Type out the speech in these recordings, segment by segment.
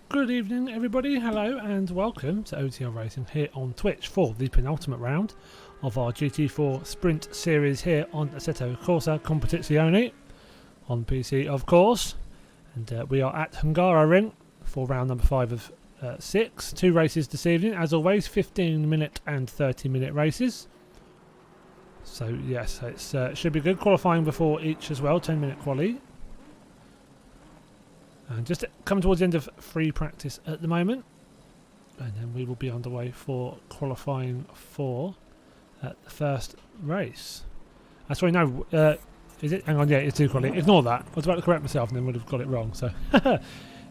Good evening everybody, hello and welcome to OTL Racing here on Twitch for the penultimate round of our GT4 Sprint Series here on Assetto Corsa Competizione on PC of course, and we are at Hungaroring for round number 5 of 6. 2 races this evening, as always 15-minute and 30-minute races. So yes, it should be good, qualifying before each as well, 10-minute quali. And just coming towards the end of free practice at the moment, and then we will be underway for qualifying for the first race. Sorry, no, is it? Hang on, yeah, it's 2 quali. Ignore that. I was about to correct myself and then would have got it wrong. So,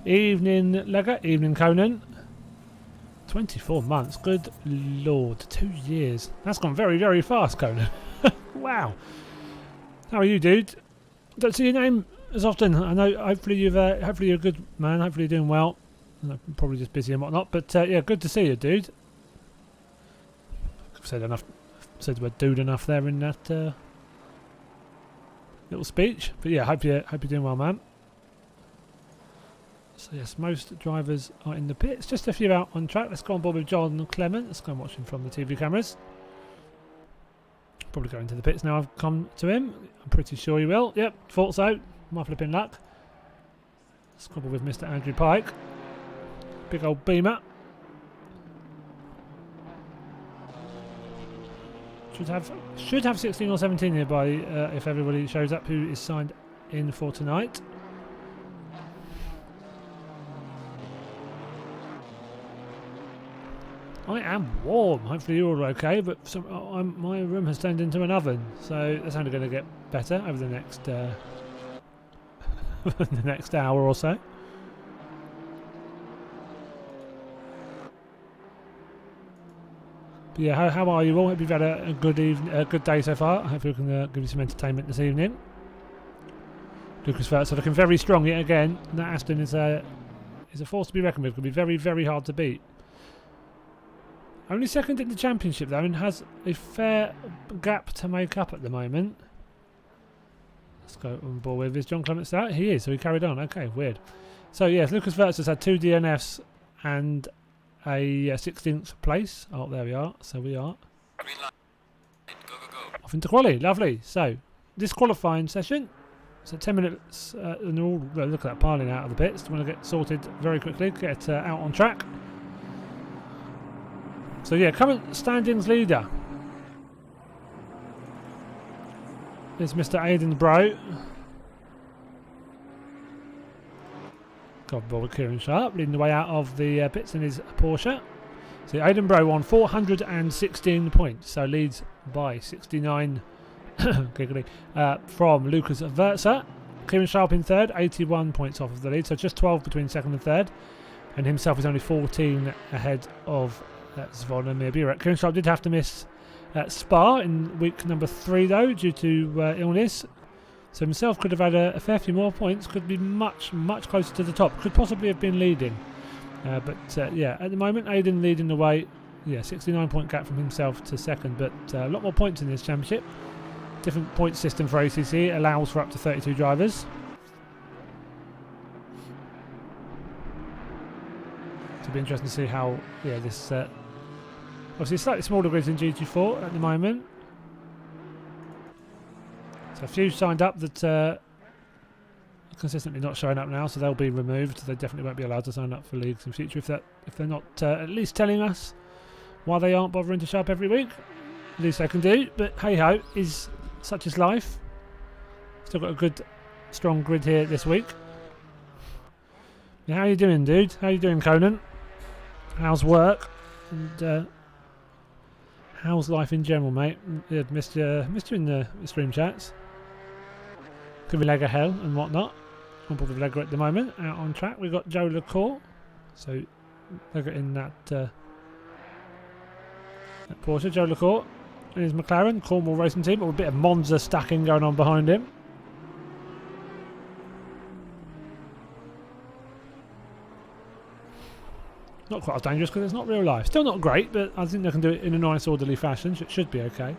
evening Lega, evening Conan. 24 months, good lord, 2 years. That's gone very, very fast, Conan. Wow. How are you, dude? Don't see your name as often. I know. Hopefully you're a good man. Hopefully you're doing well. I'm probably just busy and whatnot. But yeah, good to see you, dude. I've said enough. Said the word "dude" enough there in that little speech. But yeah, hope you're doing well, man. So yes, most drivers are in the pits. Just a few out on track. Let's go on board with John Clement. Let's go and watch him from the TV cameras. Probably go into the pits now. I've come to him. I'm pretty sure he will. Yep, thought so. My flipping luck. Squabble with Mr. Andrew Pike. Big old beamer. Should have 16 or 17 here by if everybody shows up who is signed in for tonight. I am warm. Hopefully you're all okay, but my room has turned into an oven, so that's only going to get better over the next the next hour or so. But yeah, how are you all? Hope you've had a good good day so far. Hopefully we can give you some entertainment this evening. Lucas Verts looking very strong yet again. That Aston is a force to be reckoned with. It could be very, very hard to beat. Only second in the championship though, and has a fair gap to make up at the moment. Let's go on board with. Is John Clements out? He is, so he carried on. Okay, weird. So yes, Lucas Verts has had 2 DNFs and a 16th place. Oh, there we are. So we are Green light. Go, go, go. off into quali. Lovely. So this qualifying session So 10 minutes, and they're all look at that piling out of the pits. They want to get sorted very quickly, get out on track. So yeah, current standings leader is Mr. Aidan Bro. God, Bob Kieran Sharp leading the way out of the pits in his Porsche. So Aidan Bro on 416 points, so leads by 69 giggly, from Lucas Verza. Kieran Sharp in third, 81 points off of the lead, so just 12 between second and third, and himself is only 14 ahead of Zvonimir Burek. Kieran Sharp did have to miss Spa in week number 3 though, due to illness, so himself could have had a fair few more points, could be much closer to the top, could possibly have been leading, but yeah, at the moment Aidan leading the way. Yeah, 69 point gap from himself to second, but a lot more points in this championship. Different point system for ACC, allows for up to 32 drivers. It'll be interesting to see how, yeah, this obviously slightly smaller grids in GT4 at the moment. So a few signed up that are consistently not showing up now, so they'll be removed. They definitely won't be allowed to sign up for leagues in future if they're not at least telling us why they aren't bothering to show up every week. Least they can do, but hey ho, is such is life. Still got a good strong grid here this week. Yeah, how you doing, dude? How you doing, Conan? How's work? And how's life in general, mate? Yeah, missed you in the stream chats. Could be leg of hell and whatnot. On board with Legger at the moment, out on track. We've got Joe LaCour. So Legger in that Porsche, Joe LaCour and his McLaren, Cornwall racing team, with a bit of Monza stacking going on behind him. Not quite as dangerous because it's not real life. Still not great, but I think they can do it in a nice orderly fashion, so it should be okay.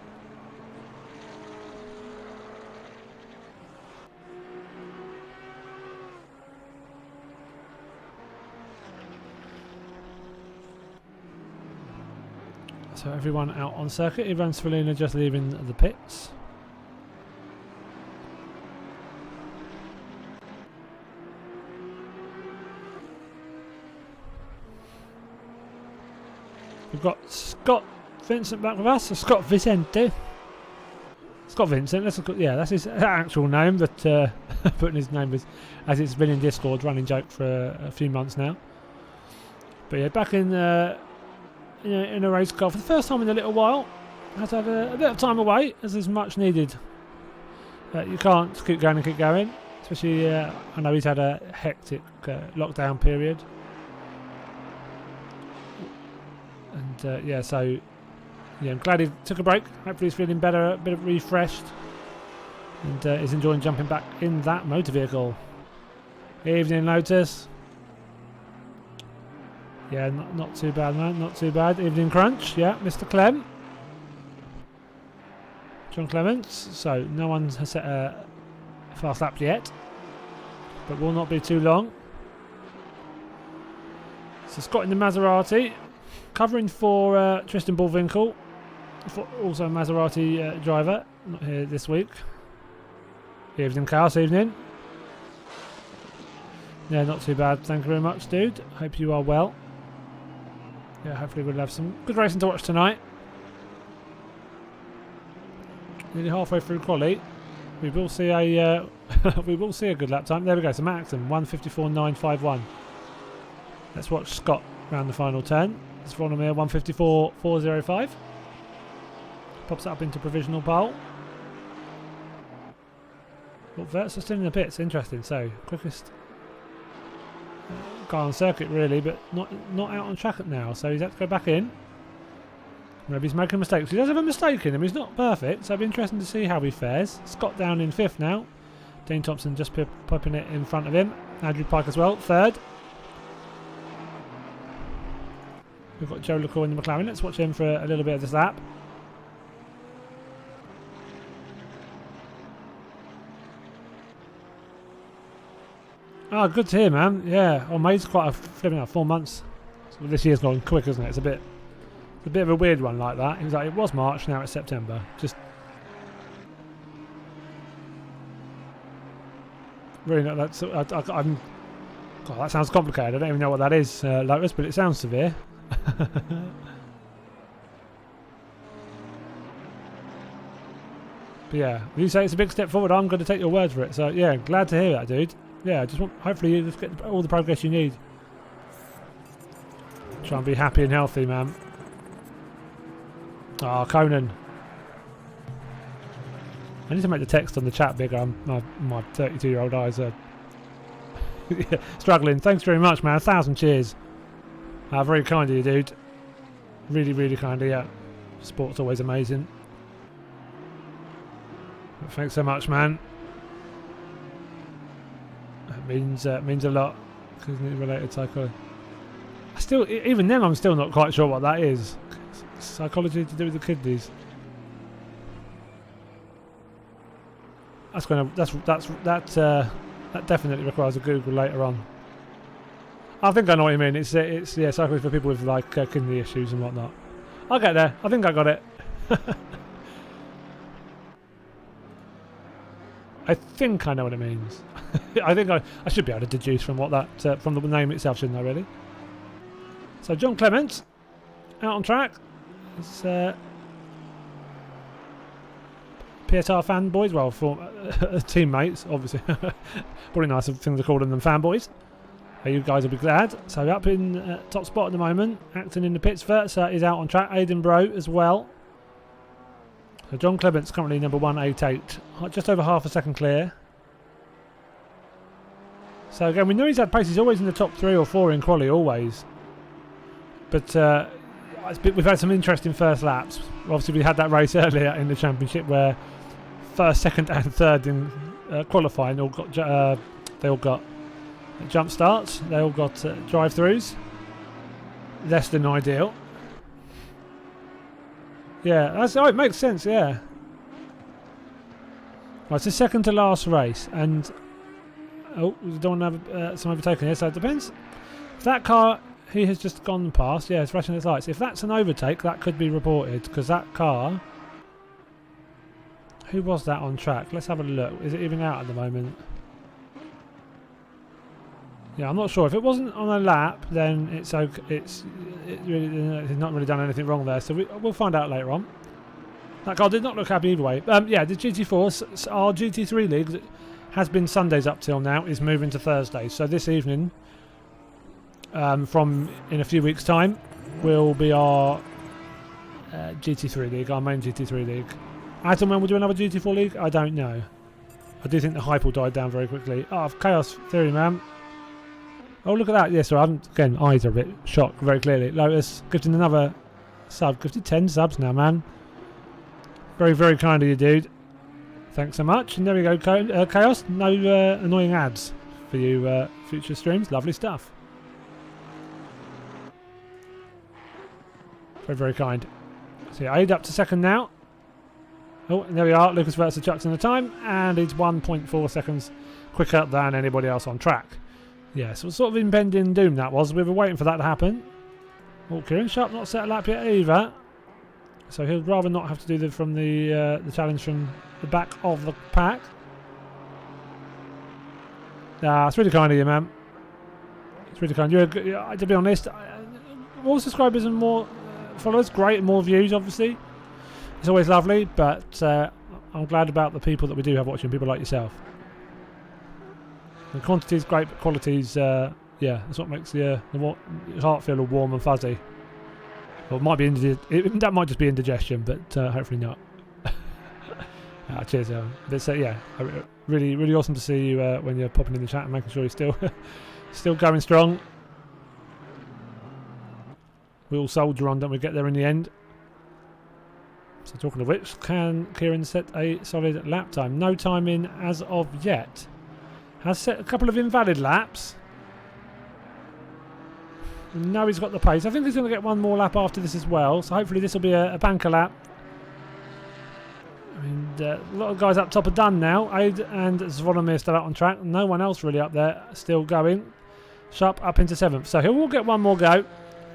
So everyone out on circuit. Ivan Svalina just leaving the pits. We've got Scott Vincent back with us. So Scott Vicente. Scott Vincent. Yeah, that's his actual name, but putting his name as it's been in Discord, running joke for a few months now. But yeah, back in a race car for the first time in a little while. Had to have a bit of time away, as is much needed. You can't keep going, especially I know he's had a hectic lockdown period, and yeah, so yeah, I'm glad he took a break. Hopefully he's feeling better, a bit refreshed, and is enjoying jumping back in that motor vehicle. Evening, Lotus. Yeah, not too bad, man. Not too bad. Evening Crunch. Yeah, Mr. Clem. John Clements. So, no one has set a fast lap yet. But will not be too long. So, Scott in the Maserati. Covering for Tristan Bullwinkle. Also a Maserati driver. Not here this week. Evening, Chaos. Evening. Yeah, not too bad. Thank you very much, dude. Hope you are well. Yeah, hopefully we'll have some good racing to watch tonight. Nearly halfway through quali, we will see a good lap time. There we go. So Maxim 1:54.951. Let's watch Scott round the final turn. It's Vonimir 1:54.405. Pops it up into provisional pole. Well, Verts are still in the pits. Interesting. So quickest guy on circuit really, but not out on track now, so he's had to go back in. Maybe he's making mistakes. He does have a mistake in him. He's not perfect, so it'll be interesting to see how he fares. Scott down in 5th now. Dean Thompson just popping it in front of him. Andrew Pike as well, 3rd. We've got Joe LaCour in the McLaren. Let's watch him for a little bit of this lap. Oh, good to hear, man. Yeah, oh, mate's quite a flipping out 4 months. So this year's gone quick, isn't it? It's a bit of a weird one like that. He was like, it was March, now it's September. Just Really not. I'm. God, that sounds complicated. I don't even know what that is, Lotus, but it sounds severe. But yeah, you say it's a big step forward. I'm going to take your word for it. So yeah, glad to hear that, dude. Yeah, just want hopefully you just get all the progress you need. Try and be happy and healthy, man. Ah, oh, Conan. I need to make the text on the chat bigger. My 32-year-old eyes are yeah, struggling. Thanks very much, man. 1,000 cheers. Very kind of you, dude. Really, really kind of you. Sport's always amazing. But thanks so much, man. It means a lot. Related psychology. Even then, I'm still not quite sure what that is. Psychology to do with the kidneys. That definitely requires a Google later on. I think I know what you mean. It's yeah, psychology for people with like kidney issues and whatnot. I'll get there. I think I got it. I think I know what it means. I think I should be able to deduce from what that from the name itself, shouldn't I? Really. So John Clement out on track. It's PSR fanboys, well, teammates, obviously. Probably nicer thing to call them than fanboys. You guys will be glad. So up in top spot at the moment. Acting in the pits. Versa is out on track. Aidan Bro as well. So John Clement's currently number 188. Just over half a second clear. So again, we know he's had pace. He's always in the top 3 or 4 in quali, always. But we've had some interesting first laps. Obviously, we had that race earlier in the championship where first, second, and third in qualifying they all got jump starts. They all got drive-throughs. Less than ideal. Yeah, it makes sense. Yeah. Right, it's the second to last race, and we don't want to have some overtaking here. So it depends. If that car he has just gone past, yeah, it's flashing its lights. If that's an overtake, that could be reported because that car. Who was that on track? Let's have a look. Is it even out at the moment? Yeah, I'm not sure. If it wasn't on a lap, then it's okay. It's not really done anything wrong there. So we'll find out later on. That car did not look happy either way. Yeah, the GT4, our GT3 league has been Sundays up till now. Is moving to Thursdays. So this evening, from in a few weeks' time, will be our GT3 league, our main GT3 league. As and when we'll do another GT4 league, I don't know. I do think the hype will die down very quickly. Oh, Chaos Theory, man. Oh, look at that. Yes, so again, eyes are a bit shocked very clearly. Lotus gifting another sub. Gifted 10 subs now, man. Very, very kind of you, dude. Thanks so much. And there we go, Chaos. No annoying ads for you future streams. Lovely stuff. Very, very kind. So yeah, Aid up to second now. Oh, and there we are. Lucas Versa chucks in the time, and it's 1.4 seconds quicker than anybody else on track. Yeah, so sort of impending doom that was. We were waiting for that to happen. Oh, Kieran Sharp not set a lap yet either. So he'll rather not have to do from the challenge from the back of the pack. It's really kind of you, man. It's really kind. To be honest, more subscribers and more followers, great, and more views, obviously. It's always lovely, but I'm glad about the people that we do have watching, people like yourself. The quantity is great, but quality is, yeah, that's what makes the heart feel all warm and fuzzy. Well, it might be that might just be indigestion, but hopefully not. Cheers, but yeah, really, really awesome to see you when you're popping in the chat and making sure you're still going strong. We all soldier on, don't we? Get there in the end. So talking of which, can Kieran set a solid lap time? No time in as of yet. Has set a couple of invalid laps. Now he's got the pace. I think he's going to get one more lap after this as well. So hopefully this will be a banker lap. And a lot of guys up top are done now. Aid and Zvolomir still out on track. No one else really up there still going. Sharp up into 7th. So he will get one more go.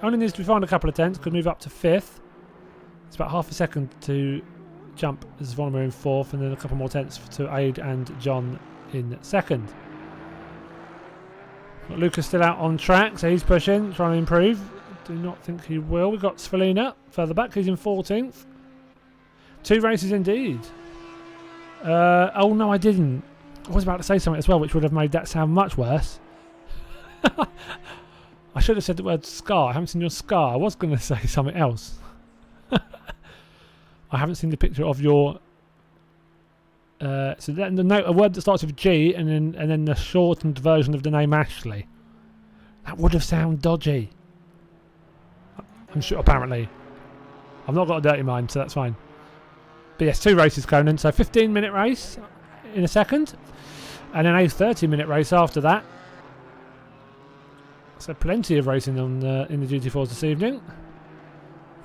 Only needs to find a couple of tenths. Could move up to 5th. It's about half a second to jump Zvolomir in 4th. And then a couple more tenths to Aid and John in 2nd. Got Lucas still out on track, so he's pushing, trying to improve. Do not think he will. We've got Svalina further back. He's in 14th. 2 races indeed. Oh, no, I didn't. I was about to say something as well, which would have made that sound much worse. I should have said the word scar. I haven't seen your scar. I was going to say something else. I haven't seen the picture of your... so then the note, a word that starts with G, and then the shortened version of the name Ashley. That would have sounded dodgy. I'm sure, apparently. I've not got a dirty mind, so that's fine. But yes, 2 races, Conan. So 15-minute race in a second, and then a 30-minute race after that. So plenty of racing on in the GT4s this evening.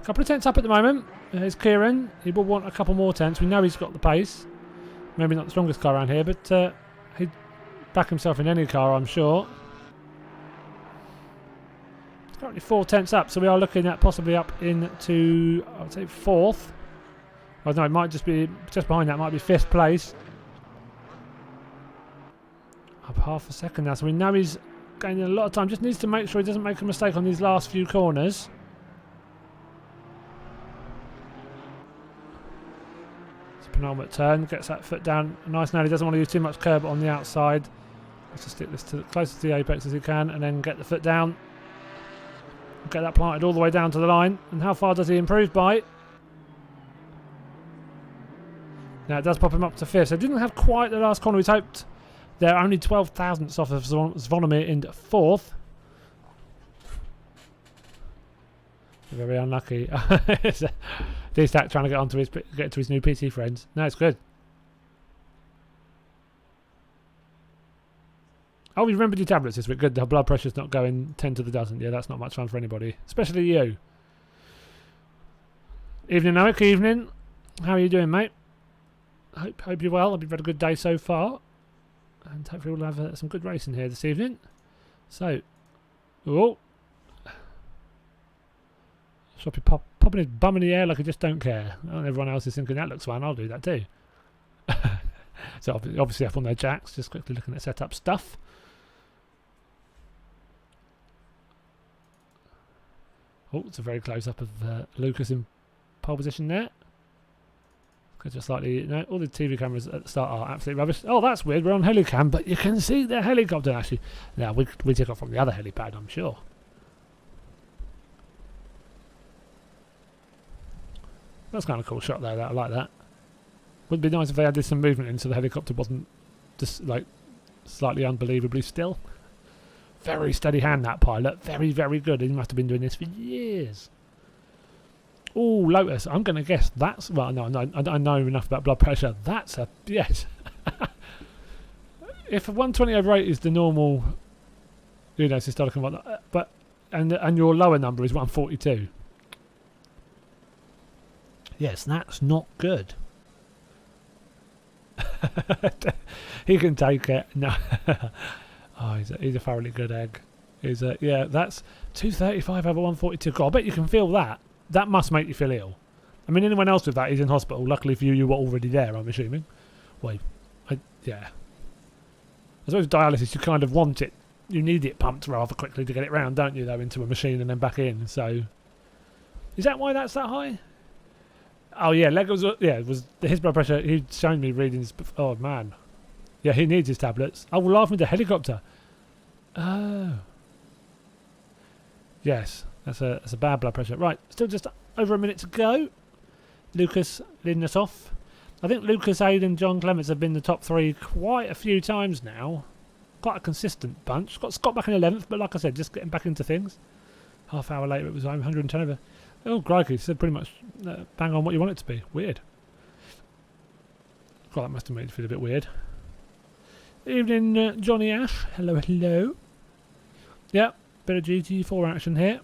A couple of tenths up at the moment. There's Kieran. He will want a couple more tenths. We know he's got the pace. Maybe not the strongest car around here, but he'd back himself in any car, I'm sure. It's currently 4 tenths up, so we are looking at possibly up into, I would say, 4th. Oh no, it might just be, just behind that might be 5th place. Up half a second now, so we know he's gaining a lot of time. Just needs to make sure he doesn't make a mistake on these last few corners. It's a penultimate turn, gets that foot down nice now. He doesn't want to use too much curb on the outside. Let's just stick this to close to the apex as he can, and then get the foot down. Get that planted all the way down to the line. And how far does he improve by? Now it does pop him up to 5th. So didn't have quite the last corner. We'd hoped. They're only 12 thousandths off of Zvonimir in 4th. Very unlucky. D-Stack trying to get to his new PT friends. No, it's good. Oh, you remembered your tablets this week. Good. The blood pressure's not going 10 to the dozen. Yeah, that's not much fun for anybody, especially you. Evening, Alec. Evening. How are you doing, mate? Hope you're well. Hope you've had a good day so far. And hopefully we'll have some good racing here this evening. So, oh, Shoppy popping his bum in the air like he just don't care. And everyone else is thinking that looks fun. I'll do that too. So obviously up on their jacks, just quickly looking at setup stuff. Oh, it's a very close up of Lucas in pole position there. Just slightly, no, all the TV cameras at the start are absolutely rubbish. Oh, that's weird. We're on helicam, but you can see the helicopter actually. Now we took off from the other helipad, I'm sure. That's kind of a cool shot though. I like that. Would be nice if they added some movement in so the helicopter wasn't just like slightly unbelievably still. Very steady hand, that pilot. Very, very good. He must have been doing this for years. Oh, Lotus. I'm going to guess that's... Well, no, I know enough about blood pressure. That's a... Yes. If 120/8 is the normal, you know, systolic and whatnot, but... And your lower number is 142. Yes, that's not good. He can take it. No. Oh, he's a thoroughly good egg. Yeah, that's 235 over 142. God, I bet you can feel that. That must make you feel ill. I mean, anyone else with that is in hospital. Luckily for you, you were already there, I'm assuming. Well, yeah. I suppose dialysis, you kind of want it. You need it pumped rather quickly to get it round, don't you, though, into a machine and then back in. So, is that why that's that high? Oh, yeah, it was his blood pressure. He'd shown me readings. Oh, man. Yeah, he needs his tablets. Oh, we're laughing at the helicopter. Oh. Yes. That's a bad blood pressure. Right, still just over a minute to go. Lucas leading us off. I think Lucas, Aidan, John Clements have been the top 3 quite a few times now. Quite a consistent bunch. Got Scott back in 11th, but like I said, just getting back into things. Half hour later, it was 110 over. Oh, crikey, so pretty much bang on what you want it to be. Weird. God, that must have made you feel a bit weird. Evening, Johnny Ash. Hello, hello. Yep, bit of GT4 action here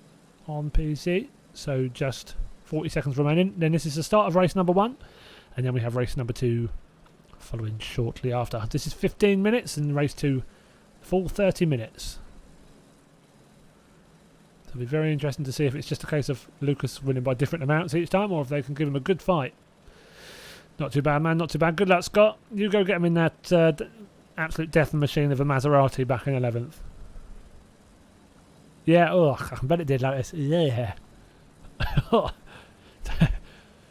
on PC. So just 40 seconds remaining. Then this is the start of race number 1. And then we have race number 2 following shortly after. This is 15 minutes and race 2 full 30 minutes. So it'll be very interesting to see if it's just a case of Lucas winning by different amounts each time or if they can give him a good fight. Not too bad, man. Not too bad. Good luck, Scott. You go get him in that absolute death machine of a Maserati back in 11th. Yeah, oh, I bet it did like this. Yeah.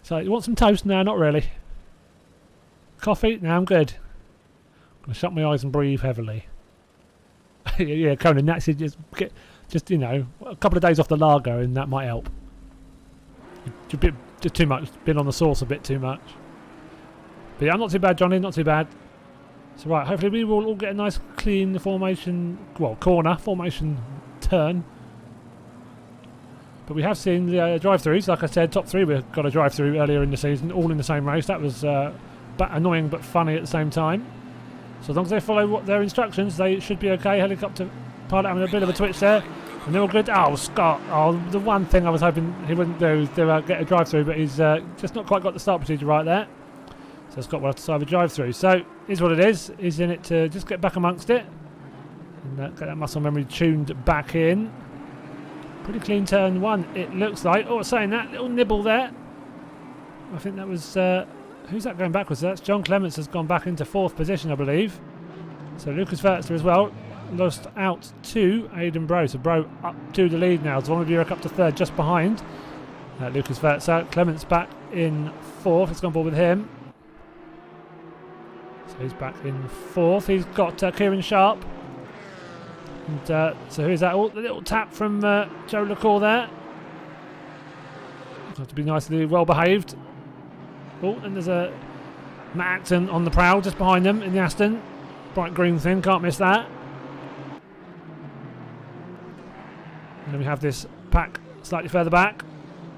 So, you want some toast? No, not really. Coffee? No, I'm good. I'm going to shut my eyes and breathe heavily. Yeah, Conan, that's it. Just, you know, a couple of days off the lager and that might help. Just too much. Been on the sauce a bit too much. But yeah, not too bad, Johnny, not too bad. So right, hopefully we will all get a nice clean formation, well, corner, formation turn. But we have seen the drive-throughs, like I said, top three we got a drive-through earlier in the season, all in the same race. That was annoying but funny at the same time. So as long as they follow their instructions, they should be okay. Helicopter pilot having a bit of a twitch there. And they're all good. Oh, Scott. Oh, the one thing I was hoping he wouldn't do is get a drive-through, but he's just not quite got the start procedure right there. So Scott will have to start a drive-through. So, is what it is. He's in it to just get back amongst it. And get that muscle memory tuned back in. Pretty clean turn one, it looks like. Oh, saying that, little nibble there. I think that was... who's that going backwards? That's John Clements has gone back into 4th position, I believe. So Lucas Vertzer as well. Lost out to Aidan Bro. So Bro up to the lead now. Zvonimir Burek up to 3rd, just behind Lucas Vertzer. Clements back in 4th. Let's go on board with him. So he's back in 4th. He's got Kieran Sharp. And so who's that? Oh, the little tap from Joe LaCour there. Have to be nicely well behaved. Oh, and there's a Matt Acton on the prowl just behind them in the Aston. Bright green thing, can't miss that. And then we have this pack slightly further back.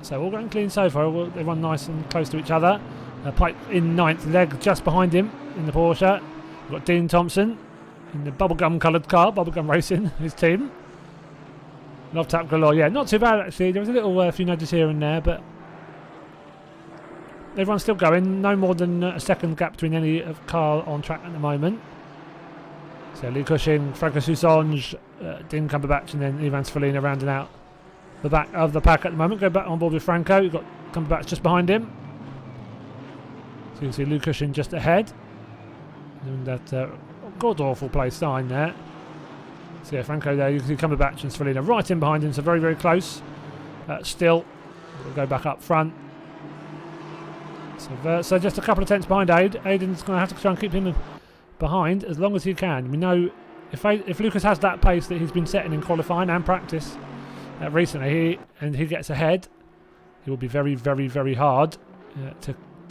So all going clean so far. They run nice and close to each other. Pipe in 9th, leg just behind him in the Porsche. We've got Dean Thompson in the bubblegum coloured car, bubblegum racing, his team. Love tap galore. Yeah, not too bad actually. There was a little few nudges here and there, but everyone's still going. No more than a second gap between any car on track at the moment. So Lee Cushing, Franco Soussange, Dean Cumberbatch, and then Ivan Sfolina rounding out the back of the pack at the moment. Go back on board with Franco. You've got Cumberbatch just behind him. So you can see Lee Cushing just ahead. And that god-awful place sign there. So yeah, Franco there. You can see Cumberbatch and Sfolina right in behind him. So very, very close. Still, we'll go back up front. So just a couple of tenths behind Aidan's going to have to try and keep him behind as long as he can. We know if Lucas has that pace that he's been setting in qualifying and practice recently, and he gets ahead, it will be very, very, very hard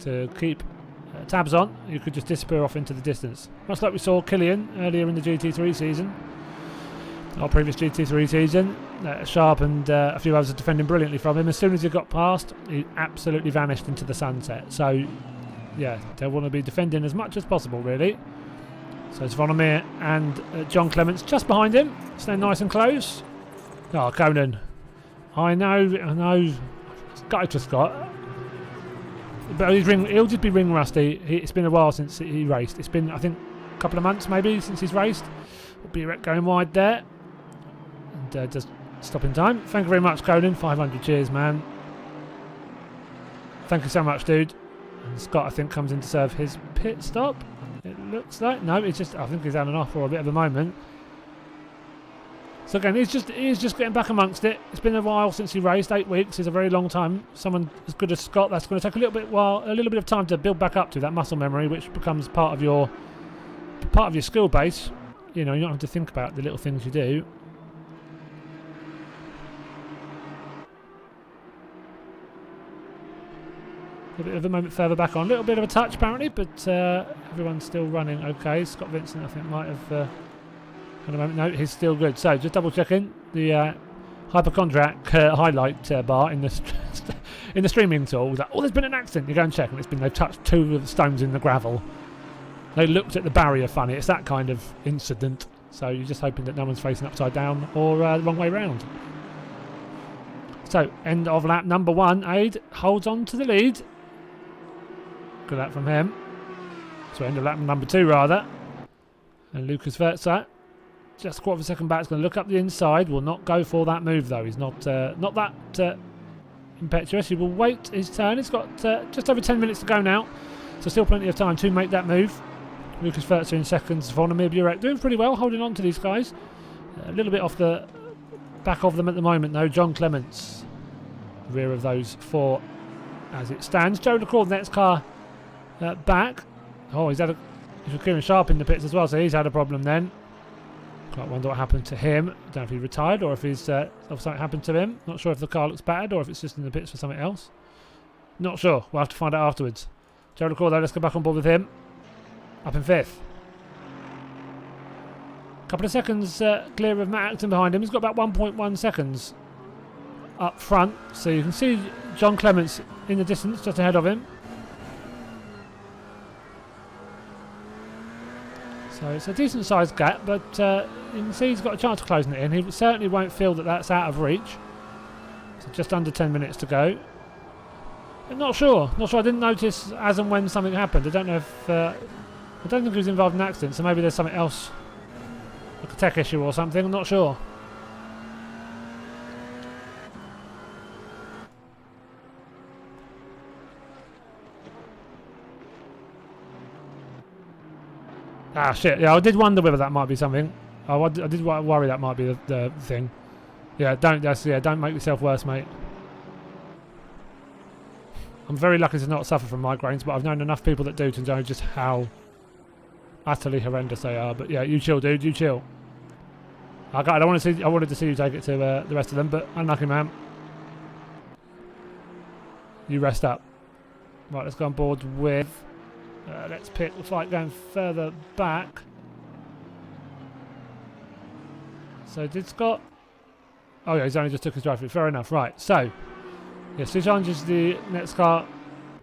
to keep tabs on. You could just disappear off into the distance, much like we saw Killian earlier in the GT3 season, our previous GT3 season. Sharp and a few others are defending brilliantly from him. As soon as he got past, he absolutely vanished into the sunset. So yeah, they want to be defending as much as possible, really. So it's Zvonimir and John Clements just behind him, staying nice and close. Oh, Conan. I know. Gutted to Scott. But he'll just be ring rusty. It's been a while since he raced. It's been, I think, a couple of months maybe since he's raced. Burek going wide there. And just stop in time. Thank you very much, Conan. 500 cheers, man. Thank you so much, dude. And Scott, I think, comes in to serve his pit stop. It looks like. No, it's just, I think he's had an off for a bit of a moment. So again, he's just getting back amongst it. It's been a while since he raced. 8 weeks is a very long time. Someone as good as Scott, that's going to take a little bit of time to build back up to that muscle memory, which becomes part of your skill base. You know, you don't have to think about the little things you do. A bit of a moment further back on, a little bit of a touch apparently, but everyone's still running okay. Scott Vincent, I think, might have had a moment. No, he's still good. So just double checking the hypochondriac highlight bar in the streaming tool. Was like, oh, there's been an accident. You go and check, and they've touched 2 of the stones in the gravel. They looked at the barrier funny. It's that kind of incident. So you're just hoping that no one's facing upside down or the wrong way round. So end of lap number 1. Aid holds on to the lead. Good that from him. So end of lap number 2 rather. And Lucas Vertzer, just a quarter of a second back, is going to look up the inside. Will not go for that move though. He's not that impetuous. He will wait his turn. He's got just over 10 minutes to go now. So still plenty of time to make that move. Lucas Vertzer in seconds. Zvonimir Burek doing pretty well, holding on to these guys. A little bit off the back of them at the moment, though. John Clements, rear of those 4 as it stands. Joe LaCour, the next car back. Oh, he's Kieran Sharp in the pits as well, so he's had a problem then. Quite wonder what happened to him. Don't know if he retired or if he's if something happened to him. Not sure if the car looks battered or if it's just in the pits for something else. Not sure. We'll have to find out afterwards. Joe LaCour, though, let's go back on board with him. Up in 5th. Couple of seconds clear of Matt Acton behind him. He's got about 1.1 seconds up front. So you can see John Clements in the distance just ahead of him. So it's a decent sized gap, but you can see he's got a chance of closing it in. He certainly won't feel that that's out of reach. So just under 10 minutes to go. I'm not sure. I didn't notice as and when something happened. I don't know if... I don't think he was involved in an accident, so maybe there's something else. Like a tech issue or something, I'm not sure. Ah, shit. Yeah, I did wonder whether that might be something. I did worry that might be the thing. Yeah, don't make yourself worse, mate. I'm very lucky to not suffer from migraines, but I've known enough people that do to know just how utterly horrendous they are. But yeah, you chill, dude. You chill. I wanted to see you take it to the rest of them, but unlucky, man. You rest up. Right, let's go on board with... let's pick the fight going further back. So did Scott... Oh yeah, he's only just took his drive through. Fair enough. Right, so... Yeah, Sujanj is the next car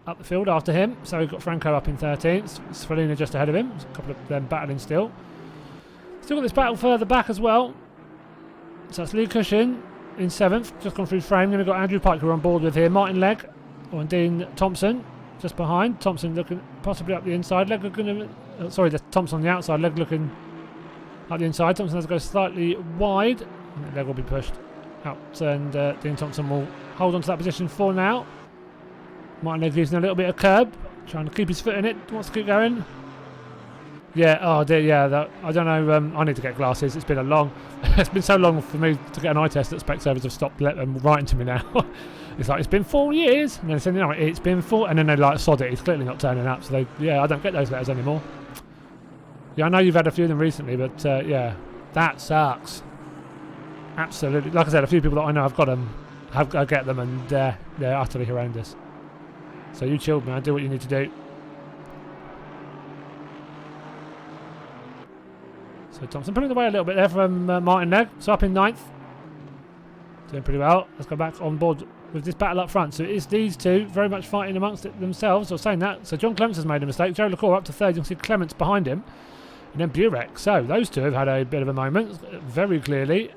up the field after him. So we've got Franco up in 13th. Svalina just ahead of him. There's a couple of them battling still. Still got this battle further back as well. So that's Lee Cushion in 7th. Just gone through frame. Then we've got Andrew Pike who are on board with here. Martin Legg and Dean Thompson just behind. Thompson looking possibly up the inside. Legg looking... sorry, that's Thompson on the outside. Legg looking up the inside. Thompson has to go slightly wide. And Legg will be pushed out. And Dean Thompson will hold on to that position for now. Martin Legg using a little bit of curb. Trying to keep his foot in it. Wants to keep going. Yeah, oh dear, yeah, I don't know, I need to get glasses. It's been it's been so long for me to get an eye test that Specsavers have stopped writing to me now. It's like, it's been 4 years, and then they say, no, it's been 4, and then they like, sod it, he's clearly not turning up, so I don't get those letters anymore. Yeah, I know you've had a few of them recently, but yeah, that sucks. Absolutely, like I said, a few people that I know have got them, I get them, and they're utterly horrendous. So you chill, man, do what you need to do. So Thompson pulling away a little bit there from Martin Legg. So up in 9th. Doing pretty well. Let's go back on board with this battle up front. So it's these two very much fighting amongst themselves, or saying that. So John Clements has made a mistake. Joe LaCour up to 3rd. You can see Clements behind him. And then Burek. So those two have had a bit of a moment, very clearly.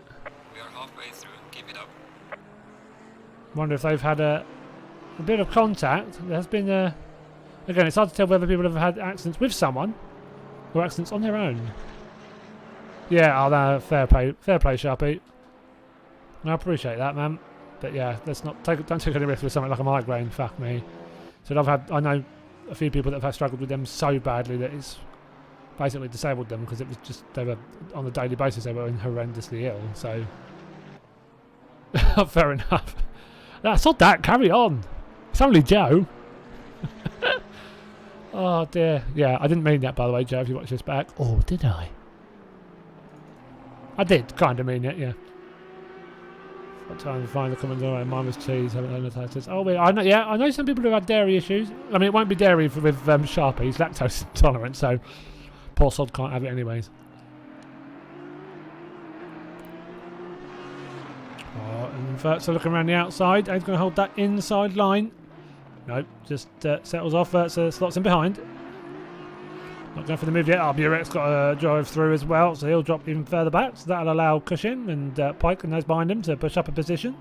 We are halfway through. Keep it up. Wonder if they've had a bit of contact. There has been again, it's hard to tell whether people have had accidents with someone or accidents on their own. Yeah, no, fair play, Sharpie. I appreciate that, man. But yeah, don't take any risk with something like a migraine. Fuck me. So I know a few people that have struggled with them so badly that it's basically disabled them because it was just they were on a daily basis they were horrendously ill. So fair enough. That's not that. Carry on. It's only Joe. Oh dear. Yeah, I didn't mean that, by the way, Joe. If you watch this back, or did I? I did kind of mean it, yeah. What time to find the common denominator? Mine was cheese. Haven't learned the test. Oh, wait, I know some people who have dairy issues. I mean, it won't be dairy with Sharpie. He's lactose intolerant, so poor sod can't have it anyways. Oh, and Vertzer looking around the outside. He's going to hold that inside line. Nope, just settles off. Vertzer slots in behind. Not going for the move yet. Burek's got a drive through as well, so he'll drop even further back. So that'll allow Cushion and Pike and those behind him to push up a position.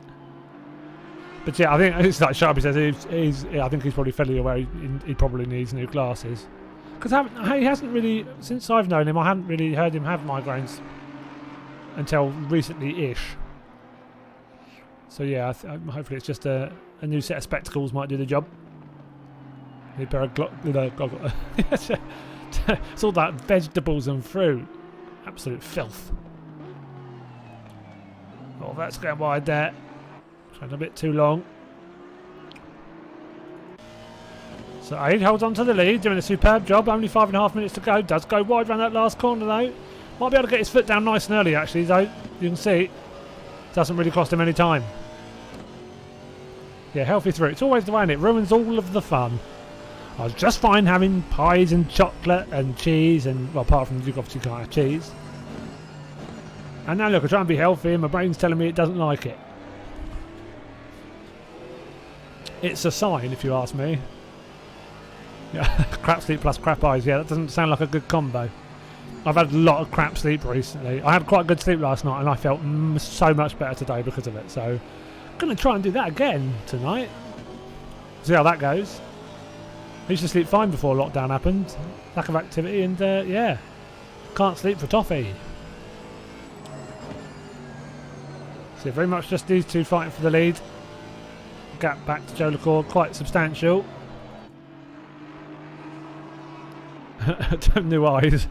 But yeah, I think it's like Sharpie says, I think he's probably fairly aware he probably needs new glasses. Because he hasn't really, since I've known him, I haven't really heard him have migraines until recently-ish. So yeah, hopefully it's just a new set of spectacles might do the job. New pair of goggles. It's all that vegetables and fruit. Absolute filth. Oh, Oh, that's going wide there. Trying a bit too long. So Aid holds on to the lead, doing a superb job. Only 5.5 minutes to go. Does go wide around that last corner though. Might be able to get his foot down nice and early actually though. You can see. Doesn't really cost him any time. Yeah, healthy through. It's always the way, and it ruins all of the fun. I was just fine having pies and chocolate and cheese and, well, apart from you obviously can't have cheese. And now look, I try and be healthy and my brain's telling me it doesn't like it. It's a sign, if you ask me. Yeah, crap sleep plus crap eyes. Yeah, that doesn't sound like a good combo. I've had a lot of crap sleep recently. I had quite good sleep last night and I felt so much better today because of it. So I'm going to try and do that again tonight. See how that goes. I used to sleep fine before lockdown happened. Lack of activity and yeah, can't sleep for toffee. So very much just these two fighting for the lead. Gap back to Joe LaCour, quite substantial. New eyes.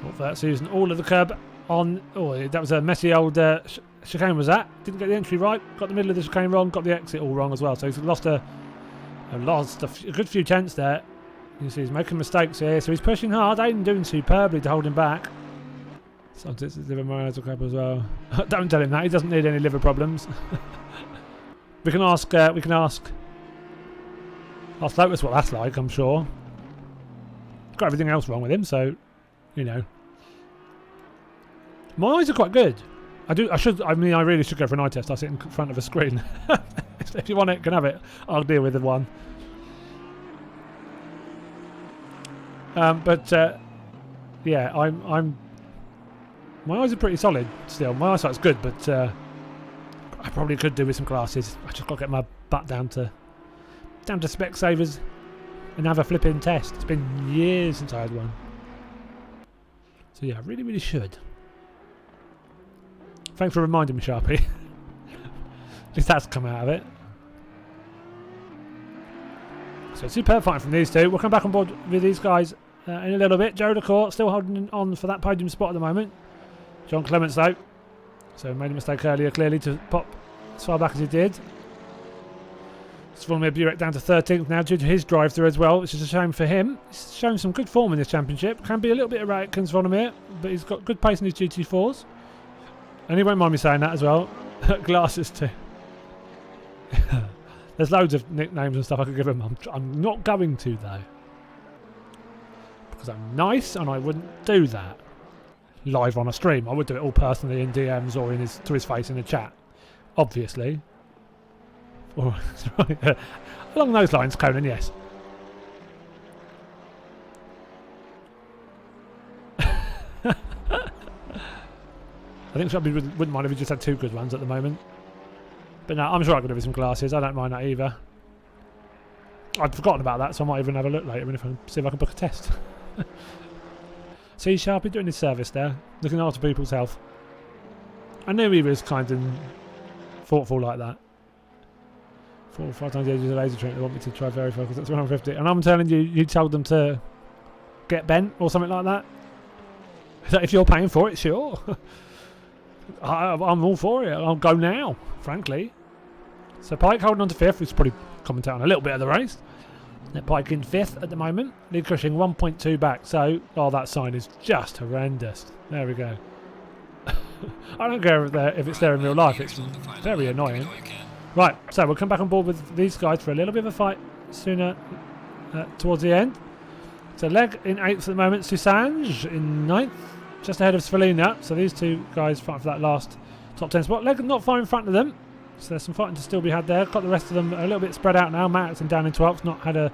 Well, that's using all of the curb on. Oh, that was a messy old chicane. Was that? Didn't get the entry right. Got the middle of the chicane wrong. Got the exit all wrong as well. So he's lost a good few tenths there. You can see he's making mistakes here. So he's pushing hard. Aiden doing superbly to hold him back. Sometimes it's liver myelinating crap as well. Don't tell him that. He doesn't need any liver problems. We can ask Lotus what that's like, I'm sure. Got everything else wrong with him, so, you know. My eyes are quite good. I really should go for an eye test. I'll sit in front of a screen. If you want it, can have it. I'll deal with the one. Yeah, my eyes are pretty solid still. My eyesight's good, but I probably could do with some glasses. I just got to get my butt down to Specsavers and have a flipping test. It's been years since I had one. So yeah, I really, really should. Thanks for reminding me, Sharpie. At least that's come out of it. So superb fight from these two. We'll come back on board with these guys in a little bit. Joe LaCour still holding on for that podium spot at the moment. John Clements though. So made a mistake earlier clearly to pop as far back as he did. Svormir Burek down to 13th now due to his drive through as well, which is a shame for him. He's shown some good form in this championship. Can be a little bit erratic, Svormir, but he's got good pace in his GT4s. And he won't mind me saying that as well. Glasses too. There's loads of nicknames and stuff I could give him. I'm not going to though. Because I'm nice and I wouldn't do that live on a stream. I would do it all personally in DMs or to his face in the chat. Obviously. Or, along those lines, Conan, yes. I think Shelby wouldn't mind if he just had two good ones at the moment. But no, I'm sure I could have some glasses. I don't mind that either. I'd forgotten about that, so I might even have a look later and see if I can book a test. See Sharpie doing his service there, looking after people's health. I knew he was kind and thoughtful like that. 4 or 5 times the age of the laser train. They want me to try very focus. That's 150. And I'm telling you, you told them to get bent or something like that. So if you're paying for it, sure. I'm all for it. I'll go now, frankly. So Pike holding on to 5th, who's probably commentating on a little bit of the race. Pike in 5th at the moment. Lee Cushing 1.2 back. So, oh, that sign is just horrendous. There we go. I don't care if it's there in real life. It's very annoying. Right, so we'll come back on board with these guys for a little bit of a fight sooner towards the end. So Leg in 8th at the moment. Susange in 9th. Just ahead of Svelina. So these two guys fight for that last top 10 spot. Leg not far in front of them. So there's some fighting to still be had there. Got the rest of them a little bit spread out now. Mattson down in 12th. Not had a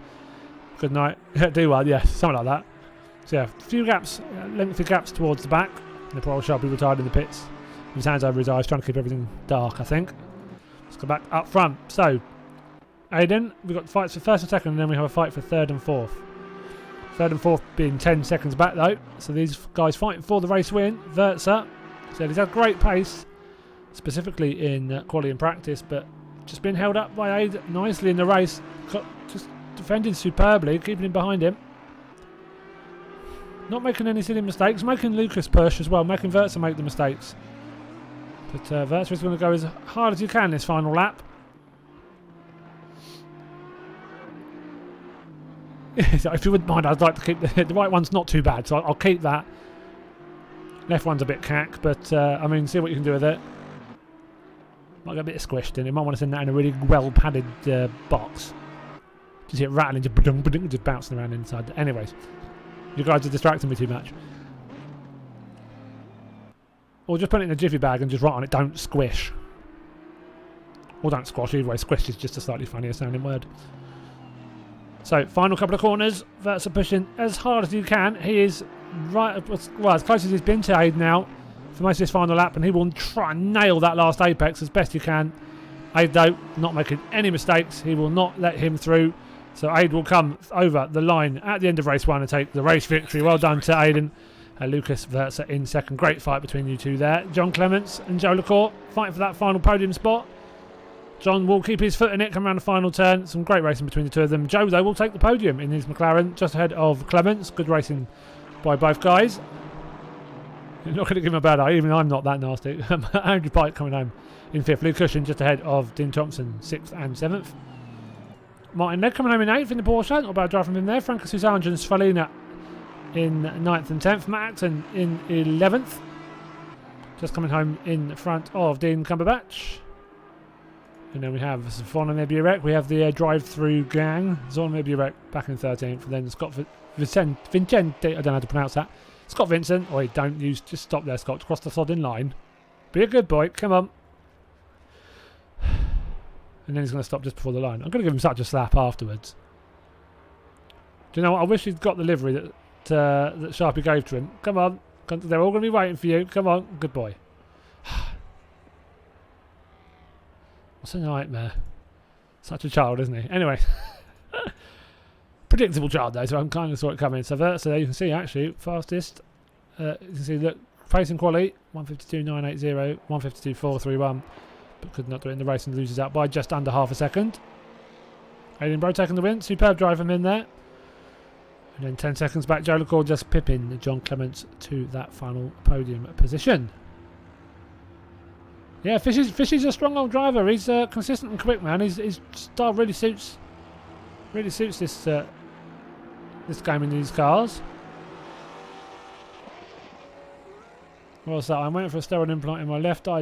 good night. Do well, yeah, something like that. So yeah, a few gaps, lengthy gaps towards the back. The poor old Shelby retired in the pits. With his hands over his eyes, trying to keep everything dark, I think. Let's go back up front. So, Aiden, we've got fights for 1st and 2nd, and then we have a fight for 3rd and 4th. 3rd and 4th being 10 seconds back though. So these guys fighting for the race win. Vertsa said he's had great pace, specifically in quality and practice, but just been held up by Aid nicely in the race. Just defending superbly, keeping him behind him. Not making any silly mistakes. Making Lucas push as well. Making Verza make the mistakes. But Verza is going to go as hard as he can this final lap. If you wouldn't mind, I'd like to keep the right one's not too bad, so I'll keep that. Left one's a bit cack, but I mean, see what you can do with it. Might get a bit squished in. You might want to send that in a really well padded box. Just hear it rattling, just bouncing around inside. Anyways, you guys are distracting me too much. Or just put it in a jiffy bag and just write on it, don't squish. Or don't squash, either way. Squish is just a slightly funnier sounding word. So, final couple of corners. Verza pushing as hard as he can. He is right, well, as close as he's been to Aid now for most of this final lap, and he will try and nail that last apex as best he can. Aid, though, not making any mistakes. He will not let him through. So, Aid will come over the line at the end of race 1 and take the race victory. Well done to Aiden. Lucas Verza in second. Great fight between you two there. John Clements and Joe Lacour fighting for that final podium spot. John will keep his foot in it, come around the final turn. Some great racing between the two of them. Joe, though, will take the podium in his McLaren, just ahead of Clements. Good racing by both guys. You're not going to give him a bad eye, even I'm not that nasty. Andrew Pike coming home in 5th. Luke Cushion just ahead of Dean Thompson, 6th and 7th. Martin Legg coming home in 8th in the Porsche. Not bad drive from him there. Francis Susange and Svalina in 9th and 10th. Matt Acton in 11th. Just coming home in front of Dean Cumberbatch. And then we have Zvonimir Burek. We have the drive-through gang. Zvonimir Burek back in 13th. And then Scott Vincente. I don't know how to pronounce that. Scott Vincent. Oi, don't use. Just stop there, Scott. Cross the sodding line. Be a good boy. Come on. And then he's going to stop just before the line. I'm going to give him such a slap afterwards. Do you know what? I wish he'd got the livery that Sharpie gave to him. Come on. They're all going to be waiting for you. Come on. Good boy. What's a nightmare? Such a child, isn't he? Anyway. Predictable child, though, so I kind of saw it coming. So there you can see, actually, fastest. You can see, look, pacing quality, 152.980, 152.431. But could not do it in the race and loses out by just under half a second. Aidan Bro taking the win. Superb drive from in there. And then 10 seconds back, Joe Lacour just pipping John Clements to that final podium position. Yeah, Fishy's a strong old driver. He's consistent and quick, man. His style really suits this this game in these cars. What's that? I'm waiting for a steroid implant in my left eye.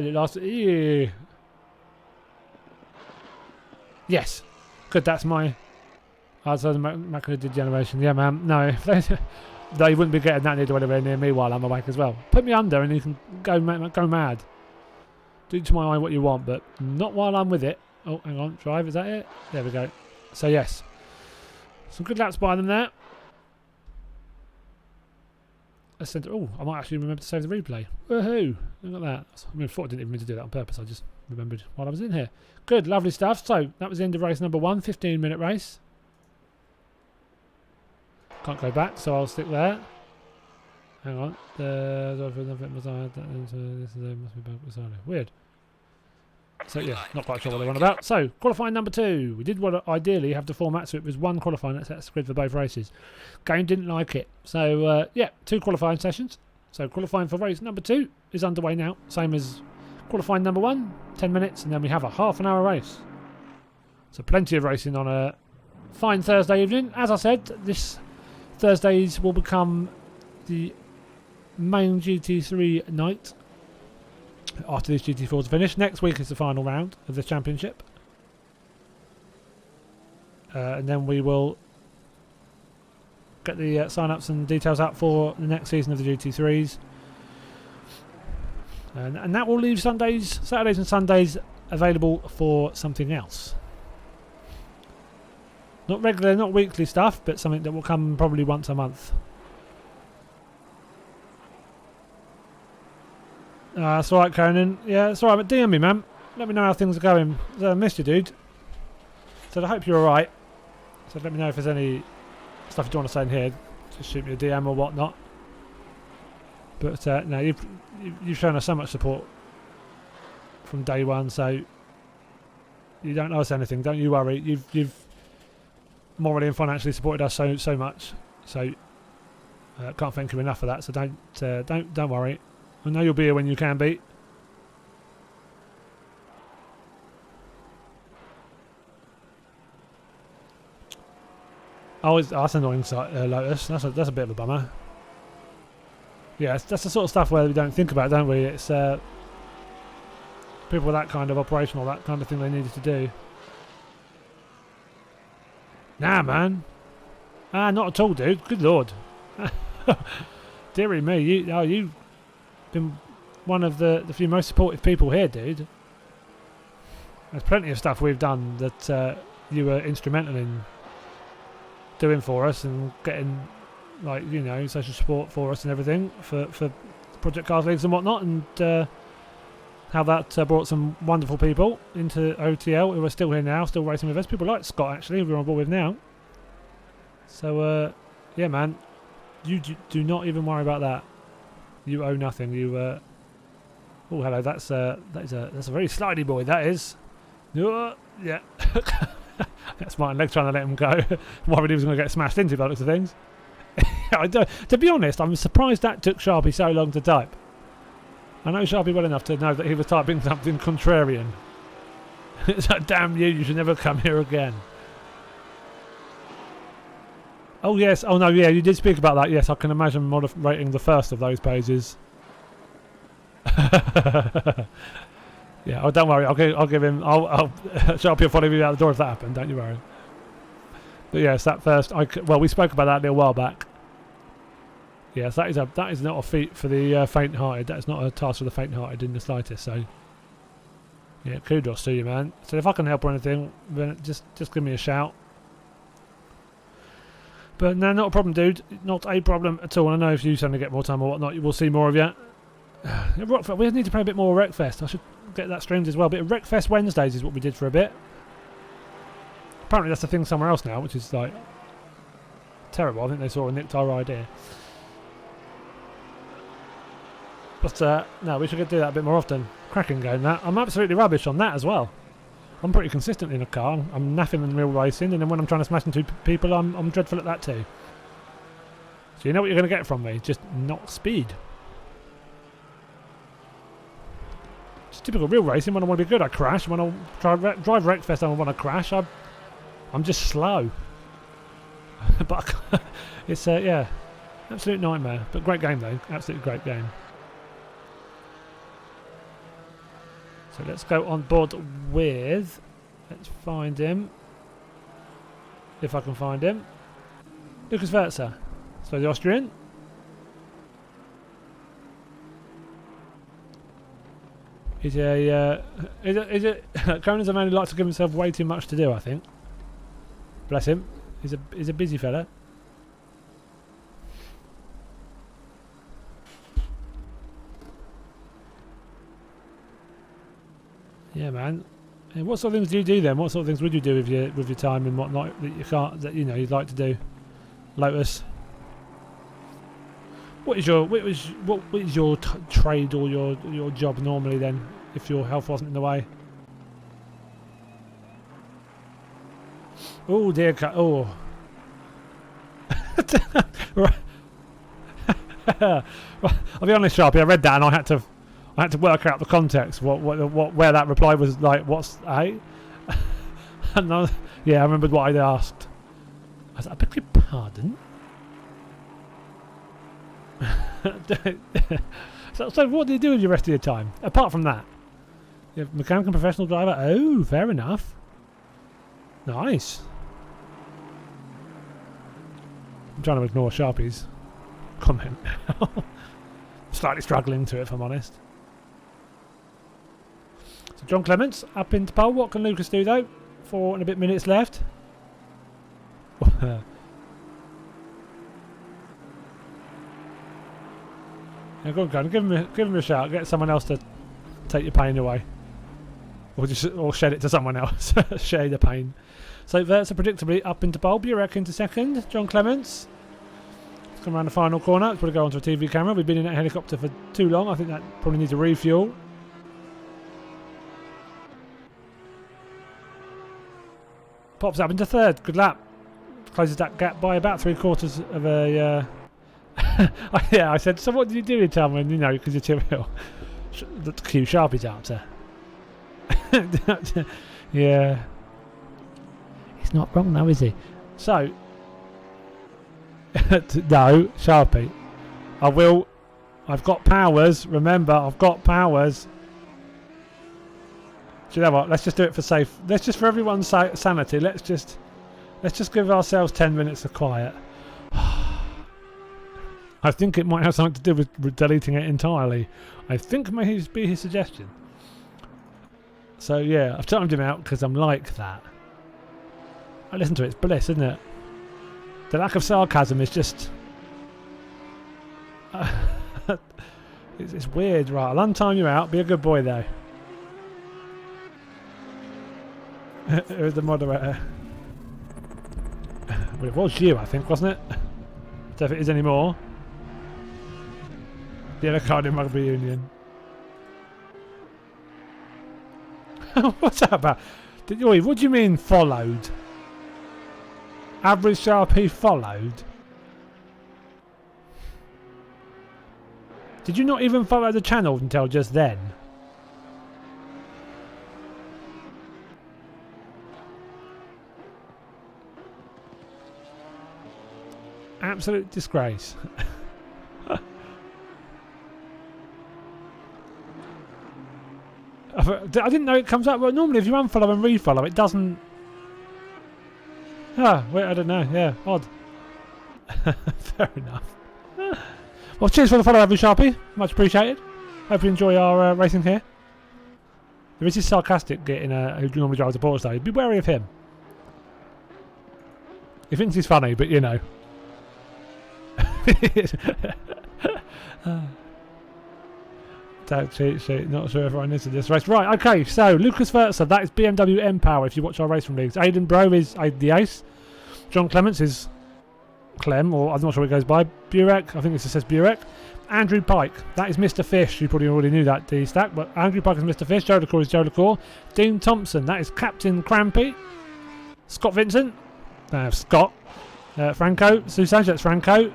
Yes, good. That's my. Also, the macular degeneration. Yeah, man. No, they wouldn't be getting that anywhere near me while I'm awake as well. Put me under, and you can go mad. Do to my eye what you want, but not while I'm with it. Oh, hang on. Drive, is that it? There we go. So, yes. Some good laps by them there. Oh, I might actually remember to save the replay. Woohoo! Look at that. I thought I didn't even mean to do that on purpose. I just remembered while I was in here. Good, lovely stuff. So, that was the end of race number 1. 15-minute race. Can't go back, so I'll stick there. Hang on. Weird. So yeah, not quite sure what they're on about. So, qualifying number 2. We did what ideally have the format, so it was 1 qualifying that sets the grid for both races. Game didn't like it. So, yeah, 2 qualifying sessions. So, qualifying for race number 2 is underway now. Same as qualifying number 1, 10 minutes, and then we have a half-an-hour race. So, plenty of racing on a fine Thursday evening. As I said, this Thursdays will become the main GT3 night after this GT4 is finished. Next week is the final round of the championship, and then we will get the sign-ups and details out for the next season of the GT3s, and that will leave Saturdays and Sundays available for something else. Not regular, not weekly stuff, but something that will come probably once a month. That's alright, Conan. Yeah, it's alright, but DM me, man. Let me know how things are going. I missed you, dude. So I hope you're alright. So let me know if there's any stuff you want to say in here. Just shoot me a DM or whatnot. But no, you've shown us so much support from day one, so you don't owe us anything. Don't you worry. You've morally and financially supported us so much. So Can't thank you enough for that. So don't worry. I know you'll be here when you can be. Oh, that's annoying, Lotus. That's a bit of a bummer. Yeah, that's the sort of stuff where we don't think about, don't we? It's people with that kind of operation or that kind of thing they needed to do. Nah, man. Not at all, dude. Good lord. Dearie me, you've been one of the few most supportive people here, dude. There's plenty of stuff we've done that you were instrumental in doing for us and getting, like, you know, social support for us and everything for Project Cars Leagues and whatnot, and how that brought some wonderful people into OTL who are still here now, still racing with us. People like Scott, actually, who we're on board with now. So, yeah, man, you do not even worry about that. You owe nothing. You, oh, hello. That's a very slidey boy. That is. Yeah. That's Martin Legg trying to let him go. Worried he was going to get smashed into by the looks of things. To be honest, I'm surprised that took Sharpie so long to type. I know Sharpie well enough to know that he was typing something contrarian. It's like, damn you, you should never come here again. Oh yes, oh no, yeah, you did speak about that. Yes, I can imagine moderating the first of those pages. Yeah, oh, don't worry. I'll give him. I'll Sharpie will follow me out the door if that happened. Don't you worry. But yes, that first. Well, we spoke about that a little while back. Yes, that is not a feat for the faint-hearted. That is not a task for the faint-hearted in the slightest. So, yeah, kudos to you, man. So if I can help or anything, then just give me a shout. But no, not a problem, dude. Not a problem at all. I know if you suddenly get more time or whatnot, you will see more of you. We need to play a bit more Wreckfest. I should get that streamed as well. But Wreckfest Wednesdays is what we did for a bit. Apparently that's a thing somewhere else now, which is like terrible. I think they sort of nicked our idea. But no, we should do that a bit more often. Cracking game, that. I'm absolutely rubbish on that as well. I'm pretty consistent in a car. I'm naffing in real racing, and then when I'm trying to smash into people, I'm dreadful at that too. So you know what you're going to get from me, just not speed. It's typical real racing. When I want to be good, I crash. When I drive Wreckfest, I want to crash. I'm just slow. But it's yeah, absolute nightmare. But great game though, absolutely great game. So let's go on board with. Let's find him. If I can find him, Lucas Verza. So the Austrian. He's Conan's a man who likes to give himself way too much to do, I think. Bless him. He's a busy fella. Yeah, man. And what sort of things do you do then? What sort of things would you do with your time and whatnot that you can't, that you know you'd like to do? Lotus. What is your trade or your job normally then, if your health wasn't in the way? Oh dear, oh. Right. I'll be honest, Sharpie. I read that and I had to work out the context. Where that reply was like. What's and yeah, I remembered what I'd asked. I was like, I beg your pardon. So what do you do with the rest of your time apart from that? You're a mechanic and professional driver. Oh, fair enough. Nice. I'm trying to ignore Sharpie's comment. Slightly struggling to it, if I'm honest. So John Clements up into pole. What can Lucas do though? 4 and a bit minutes left. Yeah, go on, give him a shout. Get someone else to take your pain away, or shed it to someone else. Share the pain. So Verza predictably up into pole. Burek into second. John Clements. Let's come around the final corner. Let's probably go onto a TV camera. We've been in that helicopter for too long. I think that probably needs a refuel. Pops up into third. Good lap. Closes that gap by about 3/4 of a Yeah, I said, so what did you do in town when, you know, because you're too ill? The cue Sharpie's answer. Yeah. He's not wrong though, is he? So, no, Sharpie. I will. I've got powers. Remember, I've got powers. Do you know what? Let's just do it for safe. Let's just for everyone's sanity. Let's just give ourselves 10 minutes of quiet. I think it might have something to do with deleting it entirely. I think may be his suggestion. So yeah, I've timed him out because I'm like that. I listen to it. It's bliss, isn't it? The lack of sarcasm is just. It's weird, right? I'll untime you out. Be a good boy, though. Who's the moderator? Well, it was you, I think, wasn't it? Don't know if it is anymore. The other card in Rugby Union. What's that about? What do you mean followed? Average Sharpie followed? Did you not even follow the channel until just then? Absolute disgrace. I didn't know it comes up. Well, normally if you unfollow and refollow, it doesn't. Ah, wait, I don't know. Yeah, odd. Fair enough. Well, cheers for the follow, Average Sharpie. Much appreciated. Hope you enjoy our racing here. There is this sarcastic git in who normally drives the Porsche, though. Be wary of him. He thinks he's funny, but you know. Don't cheat sheet. Not sure everyone is in this race. Right, okay, so Lucas Versa, that is BMW M Power if you watch our race from leagues. Aidan Bro is the ace. John Clements is Clem, or I'm not sure what it goes by. Burek, I think this just says Burek. Andrew Pike, that is Mr. Fish. You probably already knew that, D-Stack, but Andrew Pike is Mr. Fish. Joe LaCour is Joe LaCour. Dean Thompson, that is Captain Crampy. Scott Vincent, Scott. Franco, Sue Sanchez, that's Franco.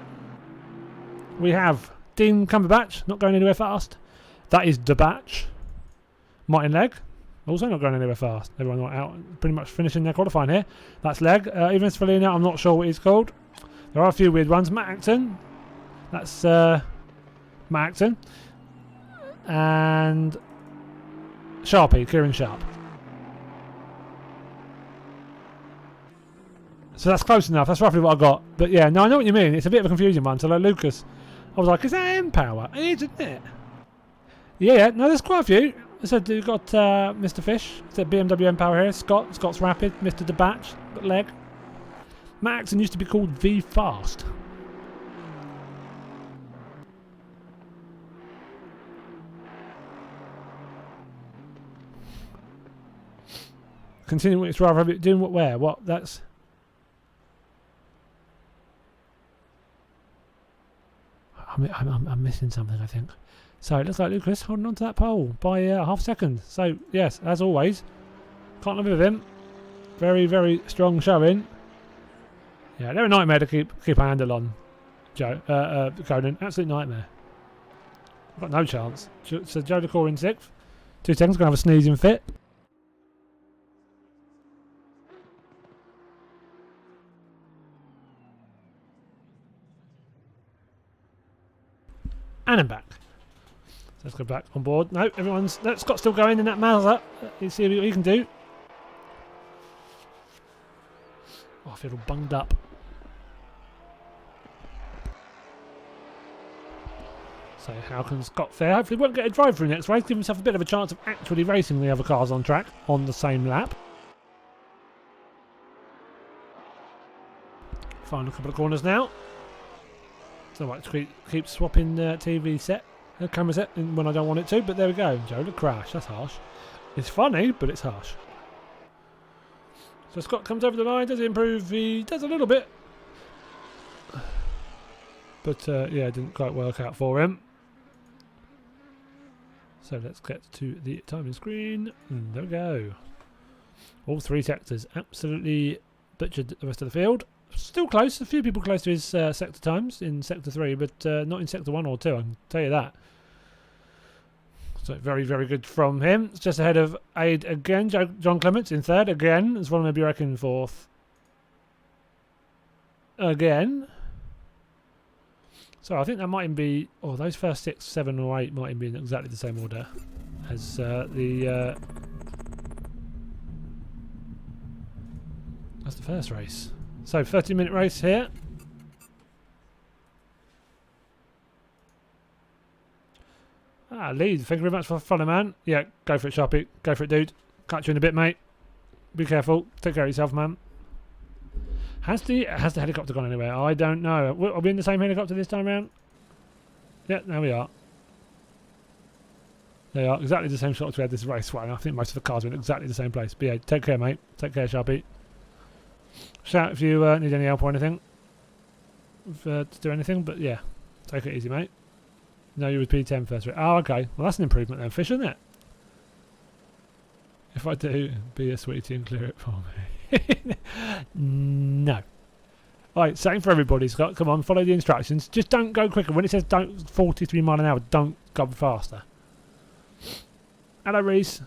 We have Dean Cumberbatch, not going anywhere fast. That is The Batch. Martin Legg, also not going anywhere fast. Everyone out, pretty much finishing their qualifying here. That's Legg. Evans Felina, I'm not sure what he's called. There are a few weird ones. Matt Acton, that's Matt Acton. And Sharpie, Kieran Sharp. So that's close enough. That's roughly what I got. But yeah, no, I know what you mean. It's a bit of a confusing one. So like Lucas, I was like, is that M Power? It is, isn't it? Yeah, no, there's quite a few. I said you've got Mr. Fish. I said BMW M Power here. Scott's Rapid. Mr. DeBatch. Got Leg. Matt Axon used to be called V Fast. Continuing its rather doing what where? What? That's. I'm missing something, I think. So it looks like Lucas holding on to that pole by half a second. So yes, as always, can't live with him. Very, very strong showing. Yeah, they're a nightmare to keep a handle on. Joe, Conan, absolute nightmare. I've got no chance. So Joe LaCour in 6th. 2 seconds, gonna have a sneezing fit. And I'm back. So let's go back on board. No, everyone's. No, Scott's still going in that Mazda. Let's see what he can do. Oh, I feel all bunged up. So how can Scott fare? Hopefully he won't get a drive through next race. Give himself a bit of a chance of actually racing the other cars on track on the same lap. Final couple of corners now. So I might keep swapping TV set, camera set when I don't want it to, but there we go. Joe, the crash. That's harsh. It's funny, but it's harsh. So Scott comes over the line. Does he improve? He does a little bit. But yeah, it didn't quite work out for him. So let's get to the timing screen. And there we go. All 3 sectors absolutely butchered the rest of the field. Still close. A few people close to his sector times in Sector 3, but not in Sector 1 or 2, I can tell you that. So very, very good from him. It's just ahead of Aid again. John Clements in third again. As Volodymyr Burek in fourth. Again. So I think that might even be... Oh, those first 6, 7 or 8 might even be in exactly the same order as the... That's the first race. So 30-minute race here. Lead. Thank you very much for following, man. Yeah, go for it, Sharpie. Go for it, dude. Catch you in a bit, mate. Be careful. Take care of yourself, man. Has the helicopter gone anywhere? I don't know. Are we in the same helicopter this time around? Yeah, there we are. They are exactly the same shots we had this race. Well, I think most of the cars are in exactly the same place. But yeah, take care, mate. Take care, Sharpie. Shout if you need any help or anything. To do anything, but yeah. Take it easy, mate. No, you was P10 first. Oh, okay. Well, that's an improvement then, Fish, isn't it? If I do, be a sweetie and clear it for me. No. Right, same for everybody, Scott. Come on, follow the instructions. Just don't go quicker. When it says don't 43 mile an hour, don't go faster. Hello, Reese.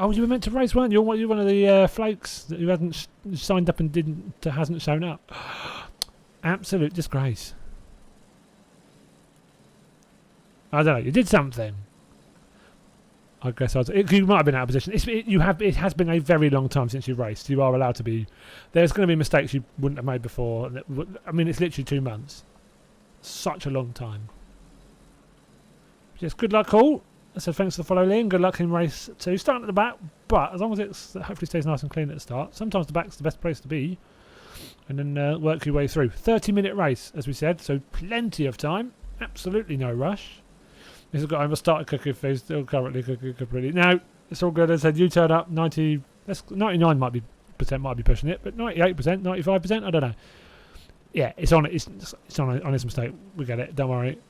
Oh, you were meant to race, weren't you? You're one of the flakes who hasn't signed up and hasn't shown up. Absolute disgrace. I don't know. You did something. I guess you might have been out of position. It has been a very long time since you raced. You are allowed to be. There's going to be mistakes you wouldn't have made before. I mean, it's literally 2 months. Such a long time. Yes, good luck all. So thanks for the follow, Lee, and good luck in race 2. Starting at the back, but as long as it hopefully stays nice and clean at the start. Sometimes the back's the best place to be. And then work your way through. 30-minute race, as we said, so plenty of time. Absolutely no rush. This has got over started cooking food, still currently cooking completely. No, it's all good. As I said, you turn up 99 might be pushing it, but 98%, 95%, I don't know. Yeah, it's on honest mistake. We get it. Don't worry.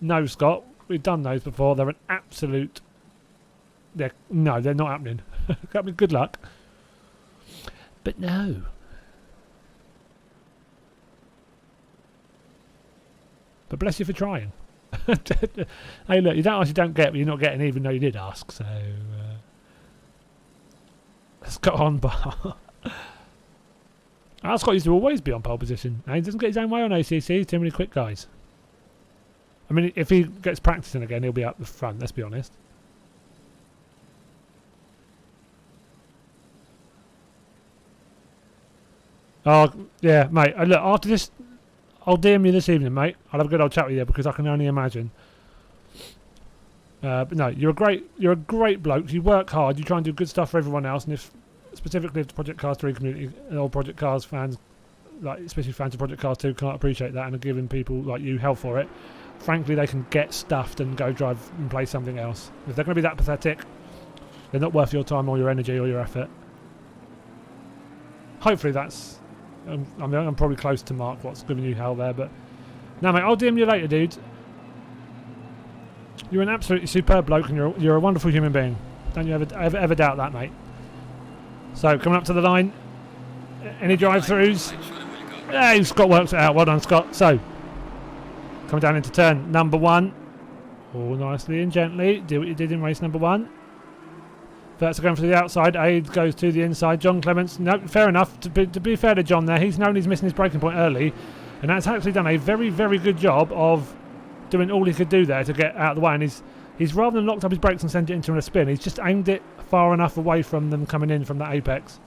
No, Scott, we've done those before. They're an absolute. They're not happening. Good luck. But no. But bless you for trying. Hey, look, you don't ask, you don't get, but you're not getting, even though you did ask. So let's go on bar. Scott used to always be on pole position. He doesn't get his own way on ACC. Too many quick guys. I mean, if he gets practicing again, he'll be up the front. Let's be honest. Oh yeah, mate. Look, after this. I'll DM you this evening, mate. I'll have a good old chat with you because I can only imagine. But no, you're a great bloke. You work hard. You try and do good stuff for everyone else. And specifically if the Project Cars 3 community or Project Cars fans, like especially fans of Project Cars 2, can't appreciate that and are giving people like you hell for it. Frankly, they can get stuffed and go drive and play something else. If they're going to be that pathetic, they're not worth your time or your energy or your effort. Hopefully that's. I mean, I'm probably close to Mark what's giving you hell there, but no, mate, I'll DM you later, dude. You're an absolutely superb bloke, and you're a wonderful human being. Don't you ever doubt that, mate. So coming up to the line, any drive-throughs? Hey, Scott works it out. Well done, Scott. So coming down into turn number 1, all nicely and gently. Do what you did in race number 1. That's going for the outside. Aid goes to the inside. John Clements. No, fair enough. To be fair to John there, he's known he's missing his braking point early. And that's actually done a very, very good job of doing all he could do there to get out of the way. And he's rather than locked up his brakes and sent it into a spin, he's just aimed it far enough away from them coming in from that apex.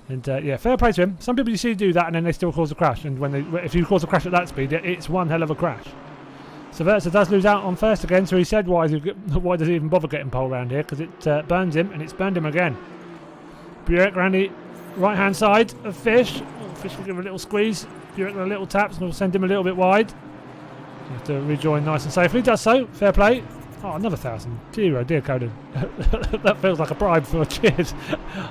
And yeah, fair play to him. Some people you see do that and then they still cause a crash. And if you cause a crash at that speed, it's one hell of a crash. So Versa does lose out on first again, so he said, why does he even bother getting pole round here? Because it burns him, and it's burned him again. Burek round the right-hand side of Fish. Fish will give him a little squeeze. Burek with a little taps, and will send him a little bit wide. You have to rejoin nice and safely. Does so. Fair play. Oh, another 1,000. Dear Coden. That feels like a bribe for cheers.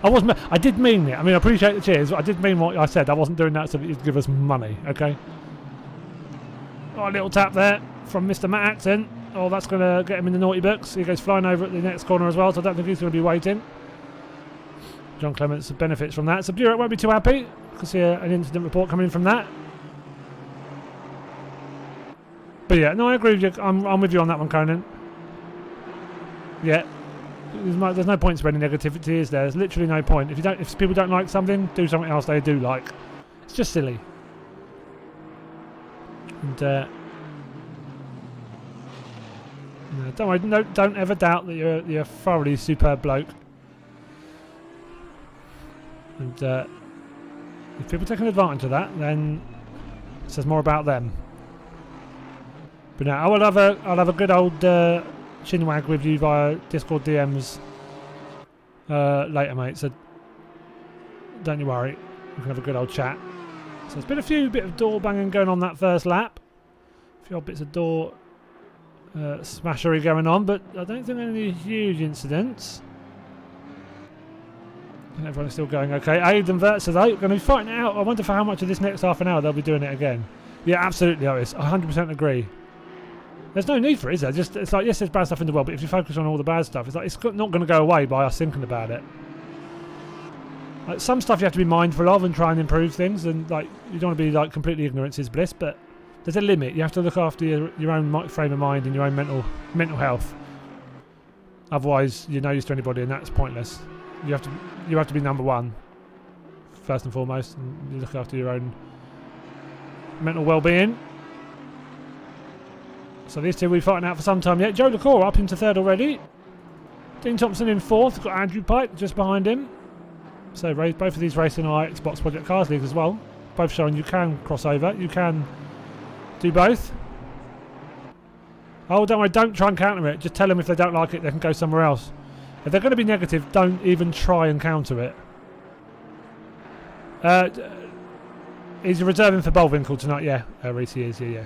I did mean it. I mean, I appreciate the cheers, but I did mean what I said. I wasn't doing that so that you'd give us money, okay? Oh, a little tap there from Mr. Matt Acton. Oh, that's going to get him in the naughty books. He goes flying over at the next corner as well, so I don't think he's going to be waiting. John Clements benefits from that. So Bureau won't be too happy. I can see an incident report coming in from that. But yeah, no, I agree with you. I'm with you on that one, Conan. Yeah. There's no point spreading negativity, is there? There's literally no point. If people don't like something, do something else they do like. It's just silly. And no, don't worry, no, don't ever doubt that you're a thoroughly superb bloke. And if people take advantage of that, then it says more about them. But now I'll have a good old chinwag with you via Discord DMs later, mate. So don't you worry, we can have a good old chat. So there's been a bit of door banging going on that first lap. A few odd bits of door smashery going on, but I don't think any huge incidents. Everyone's still going okay. Aid and Verts are going to be fighting it out. I wonder for how much of this next half an hour they'll be doing it again. Yeah, absolutely, Otis. 100% agree. There's no need for it, is there? It's like, yes, there's bad stuff in the world, but if you focus on all the bad stuff, it's like it's not going to go away by us thinking about it. Like, some stuff you have to be mindful of and try and improve things, and like you don't want to be like completely ignorance is bliss, but there's a limit. You have to look after your own frame of mind and your own mental health. Otherwise, you're no use to anybody, and that's pointless. You have to be number one, first and foremost, and you look after your own mental well-being. So these two we've been fighting out for some time yet. Joe LaCour up into third already. Dean Thompson in fourth. We've got Andrew Pike just behind him. So both of these racing are Xbox Project Cars Leagues as well. Both showing you can cross over. You can do both. Oh, don't worry. Don't try and counter it. Just tell them if they don't like it, they can go somewhere else. If they're going to be negative, don't even try and counter it. He's reserving for Bullwinkle tonight. Yeah, Reese is. Yeah.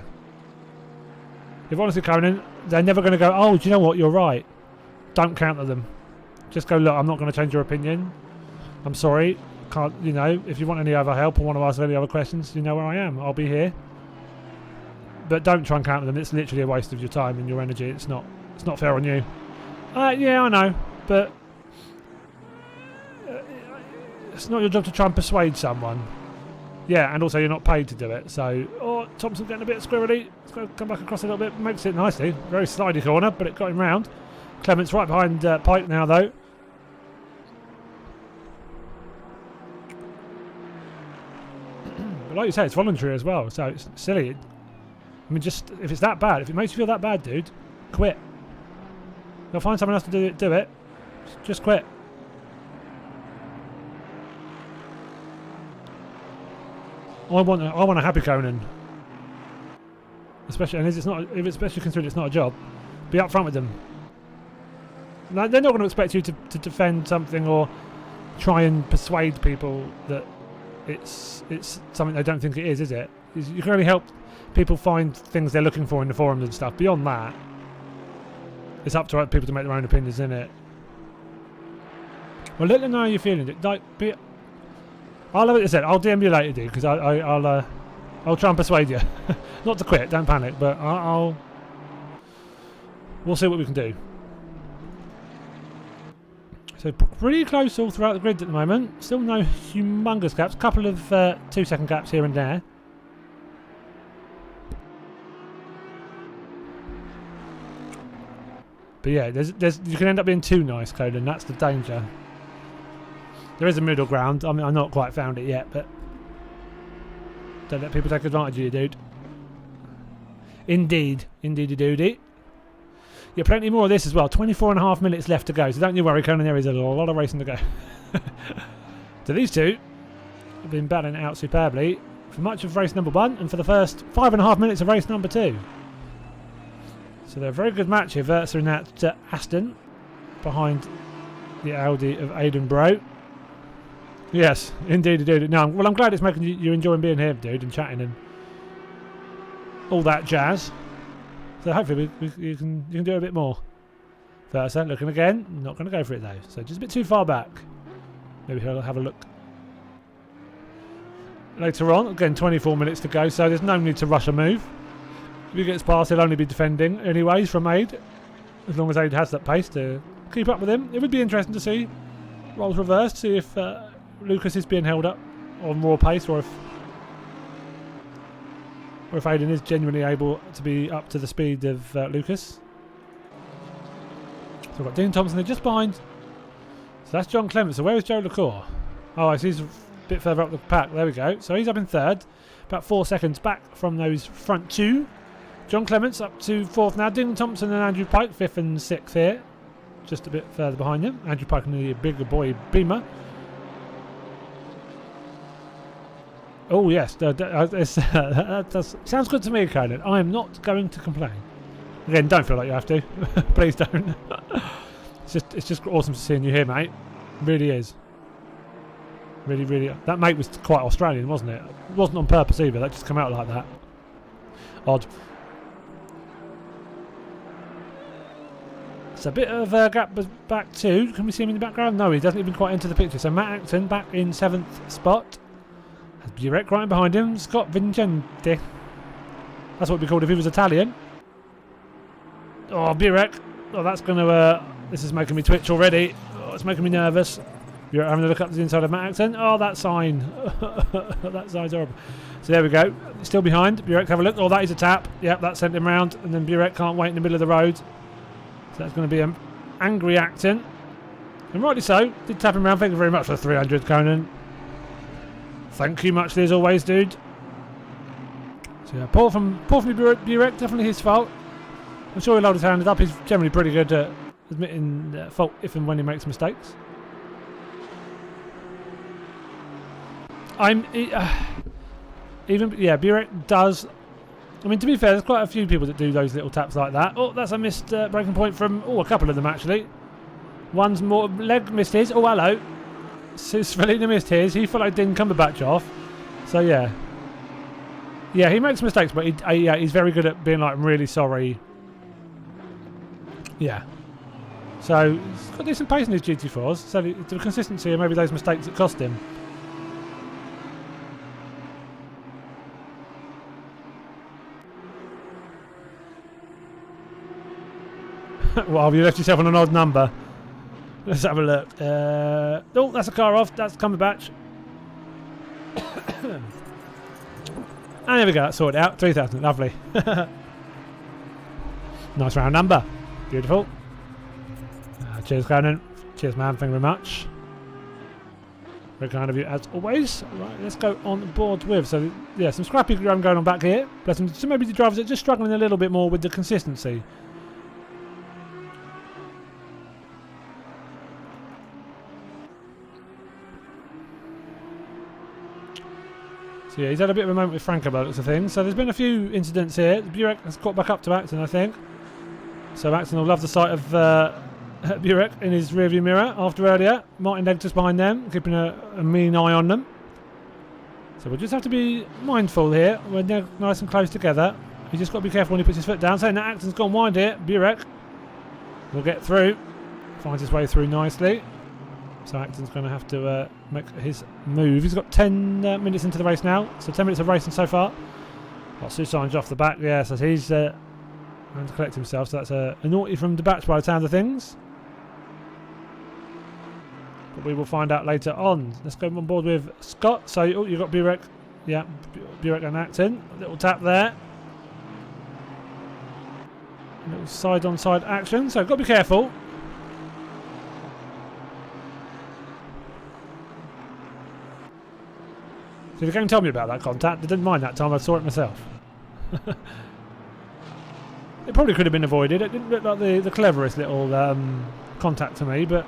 If honestly, Conan, they're never going to go, oh, do you know what? You're right. Don't counter them. Just go, look, I'm not going to change your opinion. I'm sorry. Can't, you know, if you want any other help or want to ask any other questions, you know where I am. I'll be here. But don't try and counter them. It's literally a waste of your time and your energy. It's not fair on you. Yeah, I know. But it's not your job to try and persuade someone. Yeah, and also you're not paid to do it. So, Thompson getting a bit squirrely. Let's go come back across a little bit. Makes it nicely. Very slidey corner, but it got him round. Clements right behind Pike now, though. But like you say, it's voluntary as well, so it's silly. I mean, just if it's that bad, if it makes you feel that bad, dude, quit. You'll find someone else to do it. Just quit. I want a happy Conan. Especially, and especially considering it's not a job, be upfront with them. They're not going to expect you to defend something or try and persuade people that it's something they don't think it is it? You can only help people find things they're looking for in the forums and stuff. Beyond that, it's up to other people to make their own opinions, isn't it? Well, let them know how you're feeling. I'll DM you later, dude, because I'll try and persuade you not to quit. Don't panic, but we'll see what we can do. So pretty close all throughout the grid at the moment. Still no humongous gaps. Couple of 2-second gaps here and there. But yeah, you can end up being too nice, Conan. That's the danger. There is a middle ground. I mean, I've not quite found it yet, but don't let people take advantage of you, dude. Indeed, indeedy doody. Yeah, plenty more of this as well. 24.5 minutes left to go, so don't you worry, Conan. There is a lot of racing to go. So these two have been battling it out superbly for much of race number 1 and for the first 5.5 minutes of race number 2. So they're a very good match here. Verts are in that Aston behind the Audi of Aidan Bro. Yes, indeed, dude. No, well, I'm glad it's making you enjoying being here, dude, and chatting and all that jazz. So hopefully you can do a bit more. Verts looking again. Not going to go for it though. So just a bit too far back. Maybe he'll have a look later on. Again, 24 minutes to go, so there's no need to rush a move. If he gets past, he'll only be defending anyways from Aid. As long as Aid has that pace to keep up with him. It would be interesting to see roles reversed, see if Lucas is being held up on raw pace, or if Aiden is genuinely able to be up to the speed of Lucas. So we've got Dean Thompson there just behind. So that's John Clements. So where is Joe LaCour? Oh, I see he's a bit further up the pack. There we go. So he's up in third. About 4 seconds back from those front two. John Clements up to fourth now. Dean Thompson and Andrew Pike, fifth and sixth here. Just a bit further behind them. Andrew Pike and the bigger boy Beamer. Oh yes, that sounds good to me, Conan. I am not going to complain. Again, don't feel like you have to. Please don't. It's just awesome to seeing you here, mate. It really is. Really, really. That mate was quite Australian, wasn't it? It wasn't on purpose either. That just come out like that. Odd. It's a bit of a gap back too. Can we see him in the background? No, he doesn't even quite enter the picture. So Matt Acton back in 7th spot. Has Burek right behind him. Scott Vincenti. That's what we called if he was Italian. Oh, Burek. Oh, that's going to... this is making me twitch already. Oh, it's making me nervous. Burek having a look up to the inside of Matt Acton. Oh, that sign. That sign's horrible. So there we go. Still behind. Burek, have a look. Oh, that is a tap. Yep, that sent him round. And then Burek can't wait in the middle of the road. So that's going to be an angry Acton. And rightly so. Did tap him round. Thank you very much for the 300, Conan. Thank you muchly as always, dude. So yeah, poor from Burek. Definitely his fault. I'm sure he'll hold his hand up. He's generally pretty good at admitting fault if and when he makes mistakes. Burek does. I mean, to be fair, there's quite a few people that do those little taps like that. Oh, that's a missed breaking point from a couple of them actually. One's more leg missed his. Oh, hello. Svelina missed his. He followed Dean Cumberbatch off. So yeah, he makes mistakes, but he's very good at being like, I'm really sorry. Yeah. So he's got decent pace in his GT4s. So the consistency and maybe those mistakes that cost him. Well, you left yourself on an odd number. Let's have a look. Oh, that's a car off. That's Cumberbatch. And there we go. That's sorted out. 3,000. Lovely. Nice round number. Beautiful. Cheers, Conan. Cheers, man. Thank you very much. Very kind of you, as always. Right, let's go on board with. So, yeah, some scrappy going on back here. Bless them. So maybe the drivers are just struggling a little bit more with the consistency. So yeah, he's had a bit of a moment with Frank about lots of things. So there's been a few incidents here. Burek has got back up to Acton, I think. So Acton will love the sight of Burek in his rearview mirror after earlier. Martin Legg just behind them, keeping a mean eye on them. So we'll just have to be mindful here. We're nice and close together. He's just got to be careful when he puts his foot down. So now Acton's gone wide here. Burek will get through. Finds his way through nicely. So Acton's going to have to make his move. He's got 10 minutes into the race now. So 10 minutes of racing so far. Got Susange off the back. Yeah, so he's trying to collect himself. So that's a naughty from the batch by the sound of things. But we will find out later on. Let's go on board with Scott. So you've got Burek. Yeah, Burek and Acton. A little tap there. A little side-on-side action. So got to be careful. So the game told me about that contact. I didn't mind that time. I saw it myself. It probably could have been avoided. It didn't look like the cleverest little contact to me, but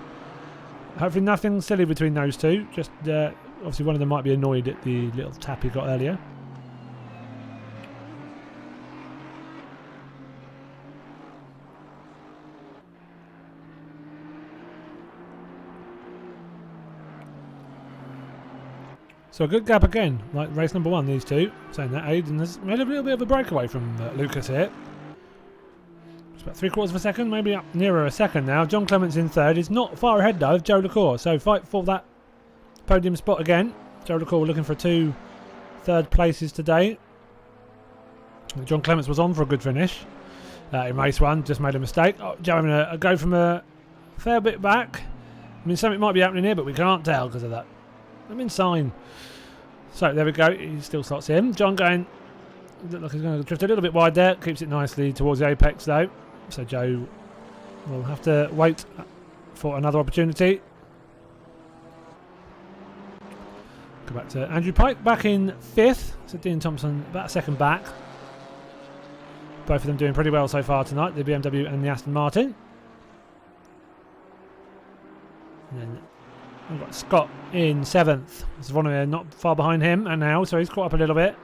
hopefully nothing silly between those two. Just obviously one of them might be annoyed at the little tap he got earlier. So a good gap again, like race number 1, these two. Saying that, Aiden has made a little bit of a breakaway from Lucas here. It's about 3/4 of a second, maybe up nearer a second now. John Clements in third. He's not far ahead though of Joe LaCour. So fight for that podium spot again. Joe LaCour looking for 2 third places today. John Clements was on for a good finish. In race 1, just made a mistake. Oh, Joe having a go from a fair bit back. I mean, something might be happening here, but we can't tell because of that. I'm in sign. So there we go. He still slots in. John going. Look like he's going to drift a little bit wide there. Keeps it nicely towards the apex though. So Joe will have to wait for another opportunity. Go back to Andrew Pike back in 5th. So Dean Thompson about a second back. Both of them doing pretty well so far tonight, the BMW and the Aston Martin. And then we've got Scott in 7th. Zvonimir not far behind him, and now, so he's caught up a little bit.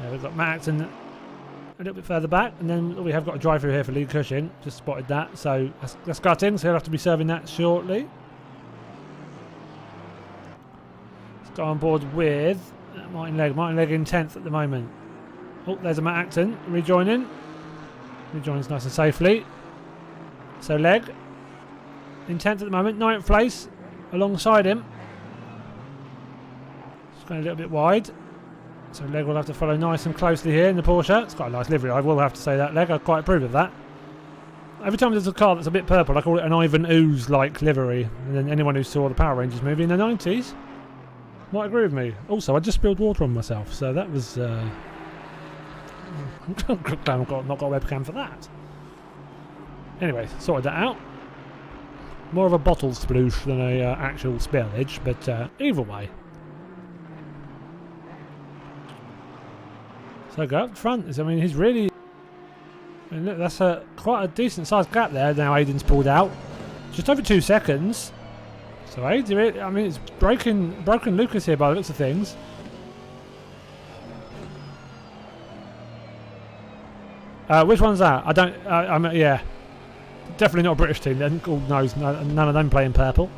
Yeah, we've got Max and a little bit further back, and then we have got a drive-through here for Lee Cushing. Just spotted that, so that's gutting, so he'll have to be serving that shortly. Let's go on board with Martin Legg. Martin Legg in 10th at the moment. Oh, there's a Matt Acton rejoining. Rejoins nice and safely. So Legg in 10th at the moment, 9th place alongside him. It's going a little bit wide. So Legg will have to follow nice and closely here in the Porsche. It's quite a nice livery, I will have to say that, Legg. I quite approve of that. Every time there's a car that's a bit purple, I call it an Ivan Ooze-like livery. And then anyone who saw the Power Rangers movie in the 90s might agree with me. Also, I just spilled water on myself, so that was... I've not got a webcam for that. Anyway, sorted that out. More of a bottle sploosh than a actual spillage, but either way. So go up front. I mean, he's really... I mean, look, that's quite a decent sized gap there. Now Aiden's pulled out. Just over 2 seconds. So Aiden, I mean, it's broken Lucas here by the looks of things. Which one's that? I don't... I mean, yeah. Definitely not a British team then. God knows, none of them play in purple.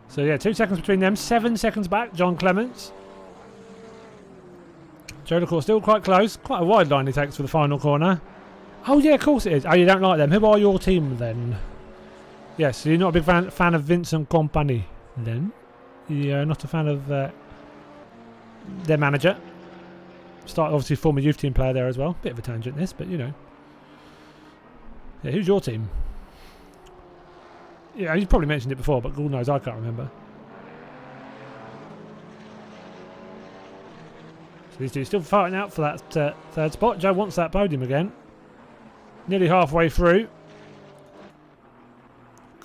So yeah, 2 seconds between them. 7 seconds back, John Clements. Joe Lacour still quite close. Quite a wide line he takes for the final corner. Oh yeah, of course it is. Oh, you don't like them. Who are your team then? Yes, so you're not a big fan of Vincent Kompany then? You're not a fan of their manager? Obviously former youth team player there as well. Bit of a tangent this, but you know. Yeah, who's your team? Yeah, you probably mentioned it before, but God knows I can't remember. So these two still fighting out for that third spot. Joe wants that podium again. Nearly halfway through.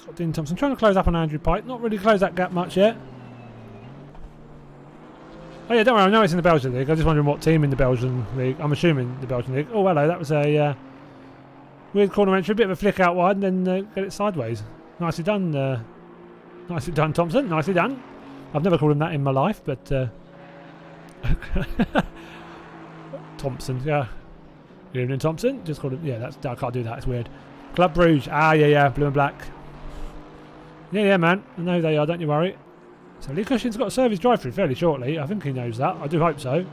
Got Dean Thompson trying to close up on Andrew Pike. Not really closed that gap much yet. Oh yeah, don't worry, I know it's in the Belgian League. I'm just wondering what team in the Belgian League. I'm assuming the Belgian League. Oh hello, that was a weird corner entry, a bit of a flick out wide and then get it sideways. Nicely done, Thompson, nicely done. I've never called him that in my life, but Thompson, yeah. Good evening, Thompson. Just called him, yeah, I can't do that, it's weird. Club Bruges, yeah, blue and black. Yeah, man, I know they are, don't you worry. So Lee Cushing's got to serve his drive-through fairly shortly. I think he knows that. I do hope so.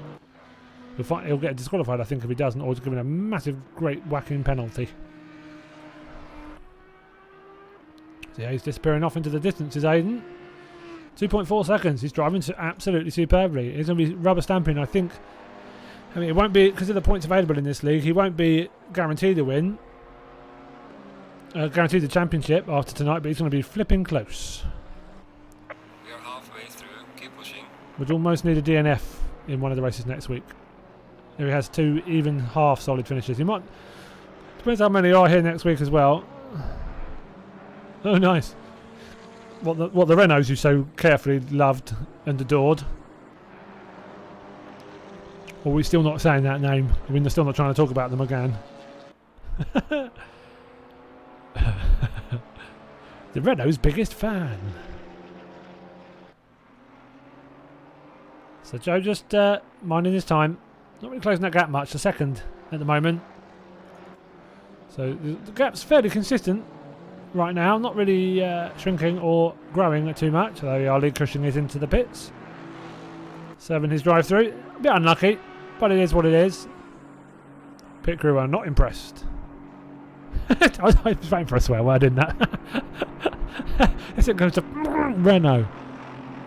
He'll get disqualified, I think, if he doesn't, or he's given a massive, great whacking penalty. So yeah, he's disappearing off into the distance, is Aiden. 2.4 seconds. He's driving absolutely superbly. He's going to be rubber stamping, I think. I mean, it won't be, because of the points available in this league, he won't be guaranteed a win. Guaranteed the championship after tonight, but he's going to be flipping close. Would almost need a DNF in one of the races next week. If he has 2 even half solid finishes. He might... Depends how many are here next week as well. Oh, nice. What the Renaults you so carefully loved and adored. Or are we still not saying that name? I mean, they're still not trying to talk about them again. The Renault's biggest fan. So Joe just minding his time. Not really closing that gap much. A second at the moment. So the gap's fairly consistent right now. Not really shrinking or growing too much. Although our lead Cushing is into the pits. Serving his drive-through. A bit unlucky. But it is what it is. Pit crew are not impressed. I was waiting for a swear word in that. As it goes to Renault.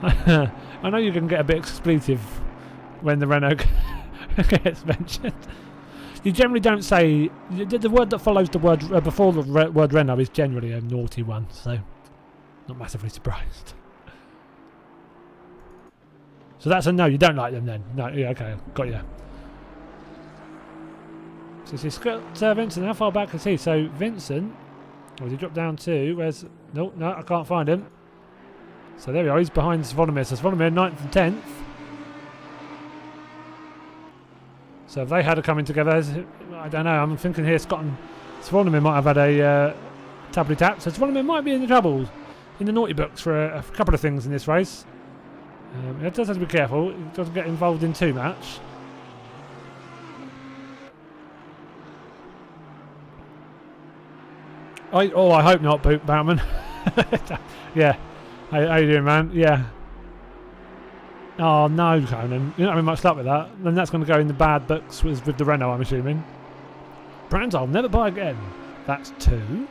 I know you can get a bit expletive when the Renault gets mentioned. You generally don't say the word that follows the word before the word Renault is generally a naughty one, so not massively surprised. So that's a no. You don't like them then? No. Yeah. Okay. Got you. So he's got Vincent. How far back is he? So Vincent. Oh, he dropped down to where's? No, I can't find him. So there we are. He's behind Svonimir. So Svonimir 9th and 10th. So if they had a coming together, I don't know. I'm thinking here Scott and Svonimir might have had a tabbly tap. So Svonimir might be in the trouble, in the naughty books for a couple of things in this race. It does have to be careful. He doesn't get involved in too much. I hope not, Poop Bowman. Yeah. How you doing, man? Yeah. Oh no, Conan. You're not having much luck with that. Then that's going to go in the bad books with the Renault, I'm assuming. Brands I'll never buy again. That's 2.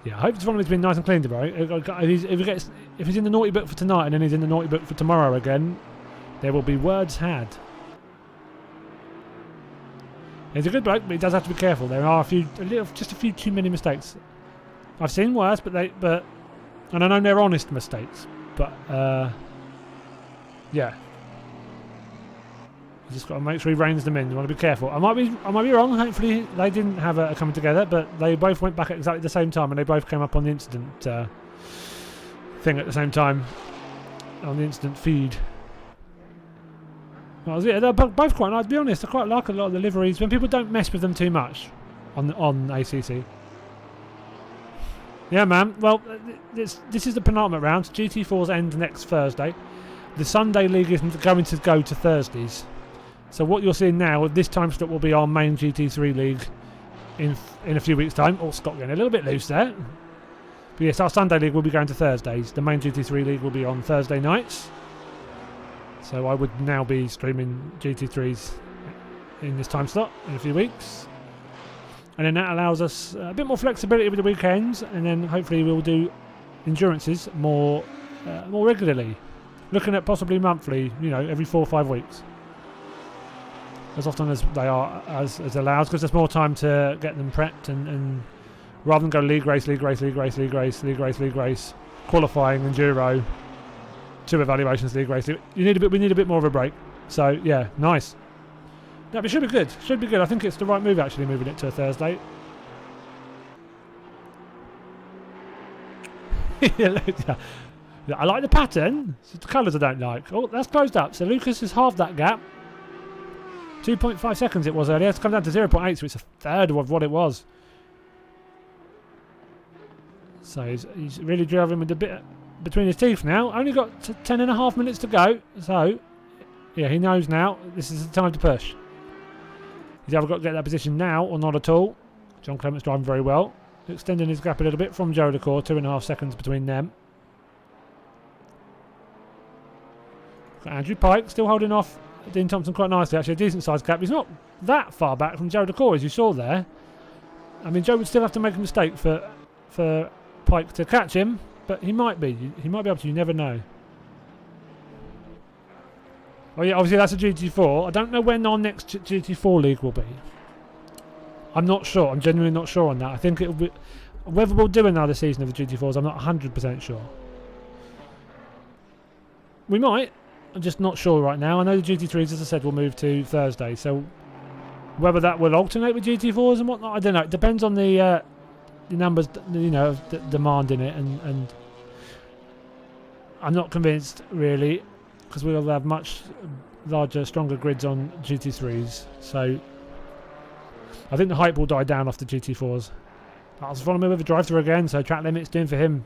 Yeah, I hope Zvonimir's been nice and clean today. If he's in the naughty book for tonight and then he's in the naughty book for tomorrow again, there will be words had. He's a good bloke, but he does have to be careful. There are just a few too many mistakes. I've seen worse, and I know they're honest mistakes, but yeah. You just got to make sure he reins them in. You want to be careful. I might be wrong. Hopefully they didn't have a coming together, but they both went back at exactly the same time, and they both came up on the incident thing at the same time on the incident feed. Well, yeah, they're both quite nice. To be honest, I quite like a lot of the liveries when people don't mess with them too much on ACC. Yeah, man. Well, this is the penultimate round. GT4's end next Thursday. The Sunday League isn't going to go to Thursdays. So what you're seeing now, this time slot will be our main GT3 League in a few weeks' time. Oh, Scott getting a little bit loose there. But yes, our Sunday League will be going to Thursdays. The main GT3 League will be on Thursday nights. So I would now be streaming GT3s in this time slot in a few weeks. And then that allows us a bit more flexibility with the weekends, and then hopefully we'll do endurances more regularly. Looking at possibly monthly, every 4 or 5 weeks. As often as they are as allowed, because there's more time to get them prepped and rather than go league race, qualifying, enduro, 2 evaluations, league race. We need a bit more of a break. So yeah, nice. No, but it should be good. Should be good. I think it's the right move actually, moving it to a Thursday. Yeah, I like the pattern. It's the colours I don't like. Oh, that's closed up. So Lucas has halved that gap. 2.5 seconds it was earlier. It's come down to 0.8, so it's a third of what it was. So he's really driving with a bit between his teeth now. Only got 10.5 minutes to go. So, yeah, he knows now. This is the time to push. He's either got to get that position now or not at all. John Clement's driving very well. Extending his gap a little bit from Joe Lecor. 2.5 seconds between them. Got Andrew Pike still holding off Dean Thompson quite nicely. Actually, a decent sized gap. He's not that far back from Joe Lecor, as you saw there. I mean, Joe would still have to make a mistake for Pike to catch him, but he might be. He might be able to. You never know. Oh yeah, obviously that's a GT4. I don't know when our next GT4 league will be. I'm not sure. I'm genuinely not sure on that. I think it will be whether we'll do another season of the GT4s. I'm not 100% sure. We might. I'm just not sure right now. I know the GT3s, as I said, will move to Thursday. So whether that will alternate with GT4s and whatnot, I don't know. It depends on the numbers, of the demand in it, and I'm not convinced really, because we'll have much larger, stronger grids on GT3s. So I think the hype will die down off the GT4s. I was following with a drive-through again, so track limit's doing for him.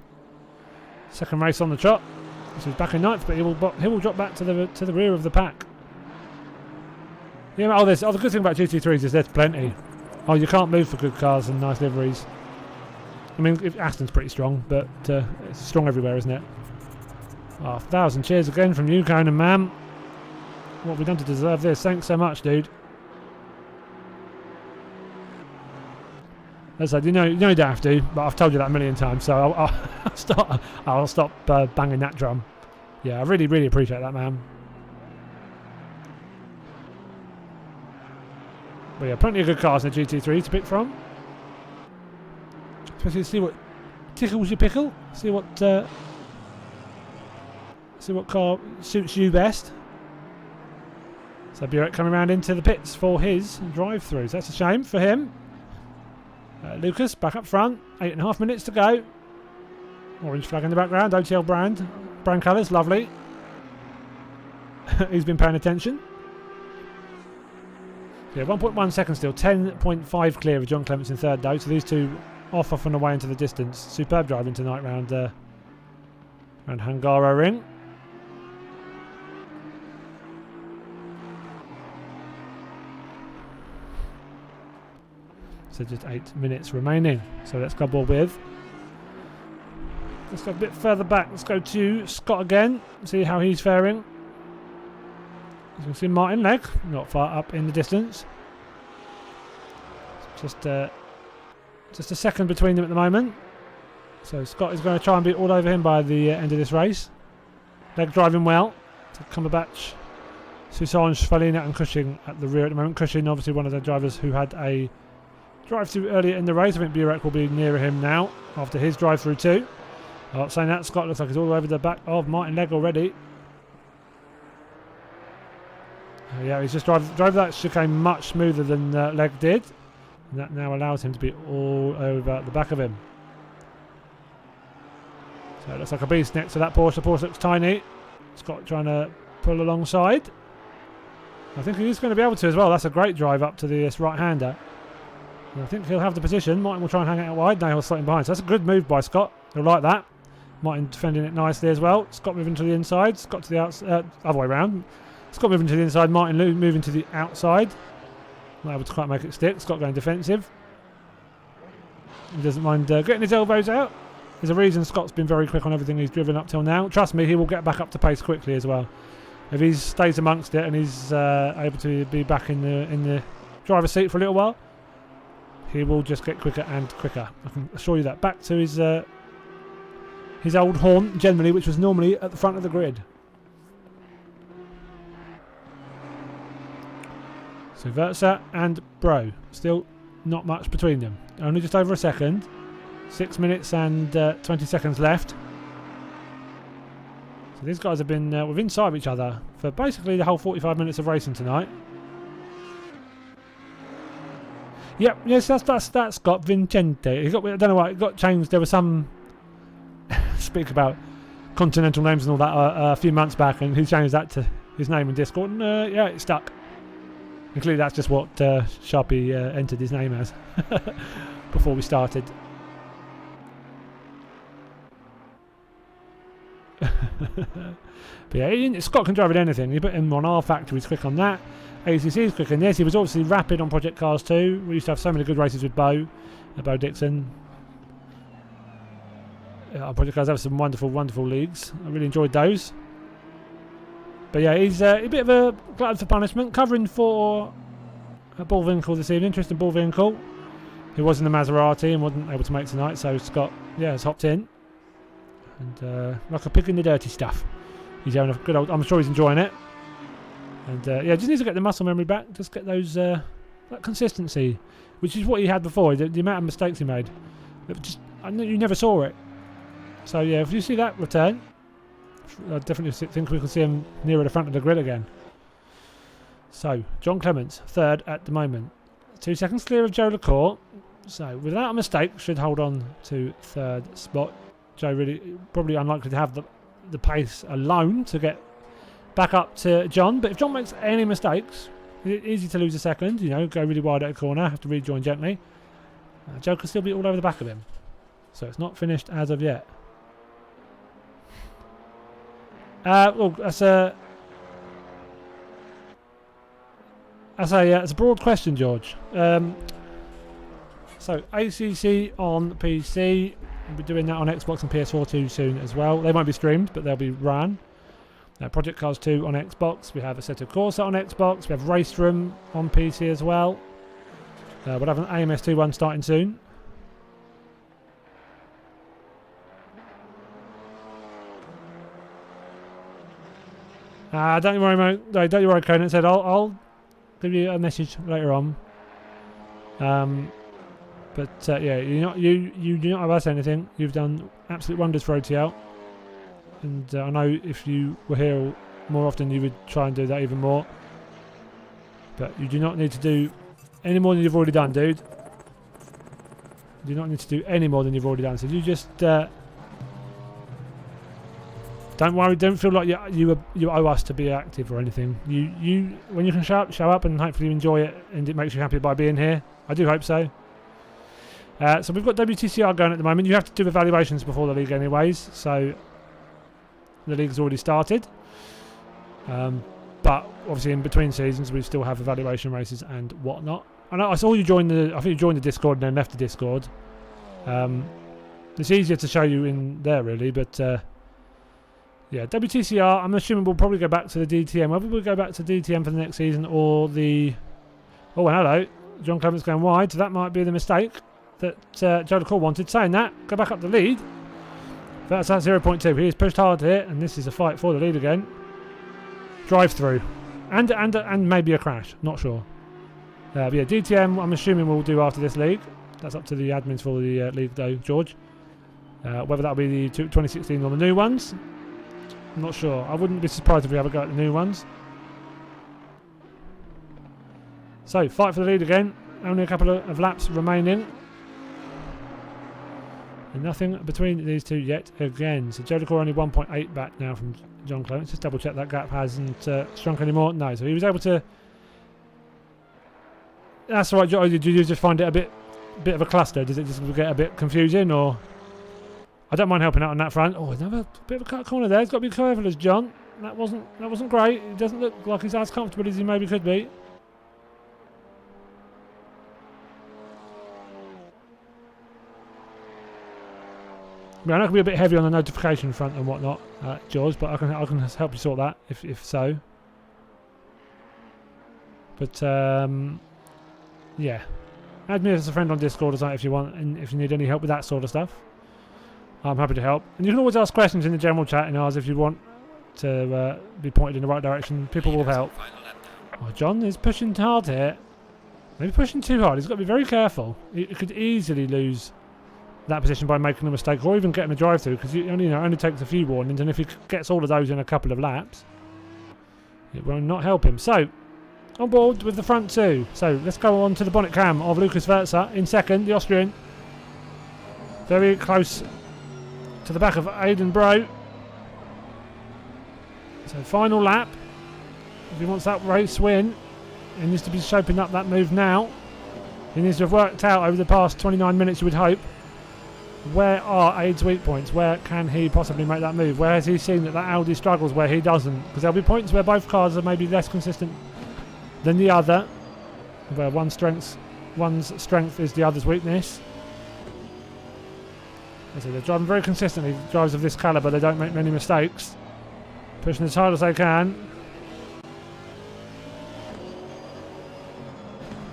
Second race on the trot. So he's back in 9th, but he will drop back to the rear of the pack. Yeah, the good thing about GT3s is there's plenty. Oh, you can't move for good cars and nice liveries. I mean, Aston's pretty strong, but it's strong everywhere, isn't it? Oh, 1,000 cheers again from you, Conan, man. What have we done to deserve this? Thanks so much, dude. As I said, you know you don't have to, but I've told you that a million times, so I'll stop banging that drum. Yeah, I really, really appreciate that, man. But yeah, plenty of good cars in the GT3 to pick from. Especially to see what tickles your pickle. See what car suits you best. So Burek coming around into the pits for his drive-throughs. That's a shame for him. Lucas back up front. 8.5 minutes to go. Orange flag in the background. OTL brand colours. Lovely. He's been paying attention. Yeah, 1.1 seconds still. 10.5 clear of John Clements in third though. So these two off and away into the distance. Superb driving tonight round Hungaroring. So just 8 minutes remaining. So let's couple with. Let's go a bit further back. Let's go to Scott again. See how he's faring. As you can see, Martin Legg not far up in the distance. Just a second between them at the moment. So Scott is going to try and be all over him by the end of this race. Legg driving well. So Cumberbatch, Susange, Falina and Cushing at the rear at the moment. Cushing obviously one of the drivers who had a drive-through earlier in the race. I think Burek will be nearer him now after his drive-through too. Saying that, Scott looks like he's all over the back of Martin Legg already. Yeah, he's just drove that chicane much smoother than Legg did. And that now allows him to be all over the back of him. So it looks like a beast next to that Porsche. The Porsche looks tiny. Scott trying to pull alongside. I think he's going to be able to as well. That's a great drive up to this right-hander. And I think he'll have the position. Martin will try and hang it out wide. No, he'll slot him behind. So that's a good move by Scott. He'll like that. Martin defending it nicely as well. Scott moving to the inside. Scott to the outside. Other way around. Scott moving to the inside. Martin moving to the outside. Not able to quite make it stick. Scott going defensive. He doesn't mind getting his elbows out. There's a reason Scott's been very quick on everything he's driven up till now. Trust me, he will get back up to pace quickly as well. If he stays amongst it and he's able to be back in the driver's seat for a little while, he will just get quicker and quicker. I can assure you that. Back to his old horn, generally, which was normally at the front of the grid. So Versa and Bro, still not much between them. Only just over a second. 6 minutes and 20 seconds left. So these guys have been within sight of each other for basically the whole 45 minutes of racing tonight. Yep, yes, that's Scott Vincente. I don't know why it got changed. There was some speak about continental names and all that a few months back, and he changed that to his name in Discord, and yeah, it stuck. And clearly that's just what Sharpie entered his name as before we started. But yeah, Scott can drive at anything. You put him on our factory, he's quick on that. ACC is quick in this. He was obviously rapid on Project Cars too. We used to have so many good races with Bo Dixon. Project Cars have some wonderful leagues. I really enjoyed those. But yeah, he's a bit of a glutton for punishment. Covering for a Bullwinkle this evening, Tristan Bullwinkle, who was in the Maserati and wasn't able to make tonight. So Scott, yeah, has hopped in. And like a pig in the dirty stuff. He's having a good old... I'm sure he's enjoying it. And yeah, just needs to get the muscle memory back. Just get those that consistency, which is what he had before. The amount of mistakes he made, you never saw it. So yeah, if you see that return, I definitely think we can see him nearer the front of the grid again. So John Clements, third at the moment, 2 seconds clear of Joe LaCour. So without a mistake, should hold on to third spot. Joe really probably unlikely to have the pace alone to get back up to John, but if John makes any mistakes, it's easy to lose a second, you know, go really wide at a corner, have to rejoin gently. Joe can still be all over the back of him. So it's not finished as of yet. Well, it's a broad question, George. So ACC on PC, we'll be doing that on Xbox and PS4 too soon as well. They won't be streamed, but they'll be run. Project Cars 2 on Xbox. We have Assetto Corsa on Xbox. We have Race Room on PC as well. We'll have an AMS2 one starting soon. Don't you worry, mate. No, don't you worry, Conan said. I'll give you a message later on. Yeah, you do not owe us anything. You've done absolute wonders for OTL, and I know if you were here more often, you would try and do that even more. But you do not need to do any more than you've already done, dude. You do not need to do any more than you've already done. So you just don't worry. Don't feel like you owe us to be active or anything. You when you can show up, and hopefully you enjoy it, and it makes you happy by being here. I do hope so. So we've got WTCR going at the moment. You have to do evaluations before the league anyways, so the league's already started. But obviously in between seasons we still have evaluation races and whatnot. I saw you join I think you joined the Discord and then left the Discord. It's easier to show you in there really, but yeah, WTCR, I'm assuming we'll probably go back to the DTM. Whether we'll go back to DTM for the next season or the... Oh, well, hello. John Clement's going wide, so that might be the mistake that Joe LaCour wanted. Saying that, go back up the lead. That's at 0.2. He is pushed hard here, and this is a fight for the lead again. Drive through. And maybe a crash. Not sure. But yeah, DTM, I'm assuming we'll do after this league. That's up to the admins for the league, though, George. Whether that'll be the 2016 or the new ones, I'm not sure. I wouldn't be surprised if we have a go at the new ones. So, fight for the lead again. Only a couple of laps remaining. And nothing between these two yet again. So, Joe LaCour only 1.8 back now from John Clements. Just double check that gap hasn't shrunk anymore. No, so he was able to... That's all right, Joe. Did you just find it a bit of a cluster? Does it just get a bit confusing, or... I don't mind helping out on that front. Oh, another bit of a cut corner there. He's got to be careful as John. That wasn't great. It doesn't look like he's as comfortable as he maybe could be. I mean, I can be a bit heavy on the notification front and whatnot, George, but I can help you sort that if so. But yeah, add me as a friend on Discord or something if you want, and if you need any help with that sort of stuff, I'm happy to help. And you can always ask questions in the general chat in ours if you want to be pointed in the right direction. People will help. Oh, John is pushing hard here. Maybe pushing too hard. He's got to be very careful. He could easily lose that position by making a mistake, or even getting a drive through, because it only takes a few warnings, and if he gets all of those in a couple of laps, it will not help him. So, on board with the front two. So, let's go on to the bonnet cam of Lucas Verza in second, the Austrian. Very close to the back of Aidan Bro. So, final lap. If he wants that race win, he needs to be shaping up that move now. He needs to have worked out over the past 29 minutes, you would hope, where are Aidan's weak points? Where can he possibly make that move? Where has he seen that Audi struggles where he doesn't? Because there'll be points where both cars are maybe less consistent than the other, where one's strength is the other's weakness. So they're driving very consistently. Drivers of this calibre, they don't make many mistakes. Pushing as hard as they can.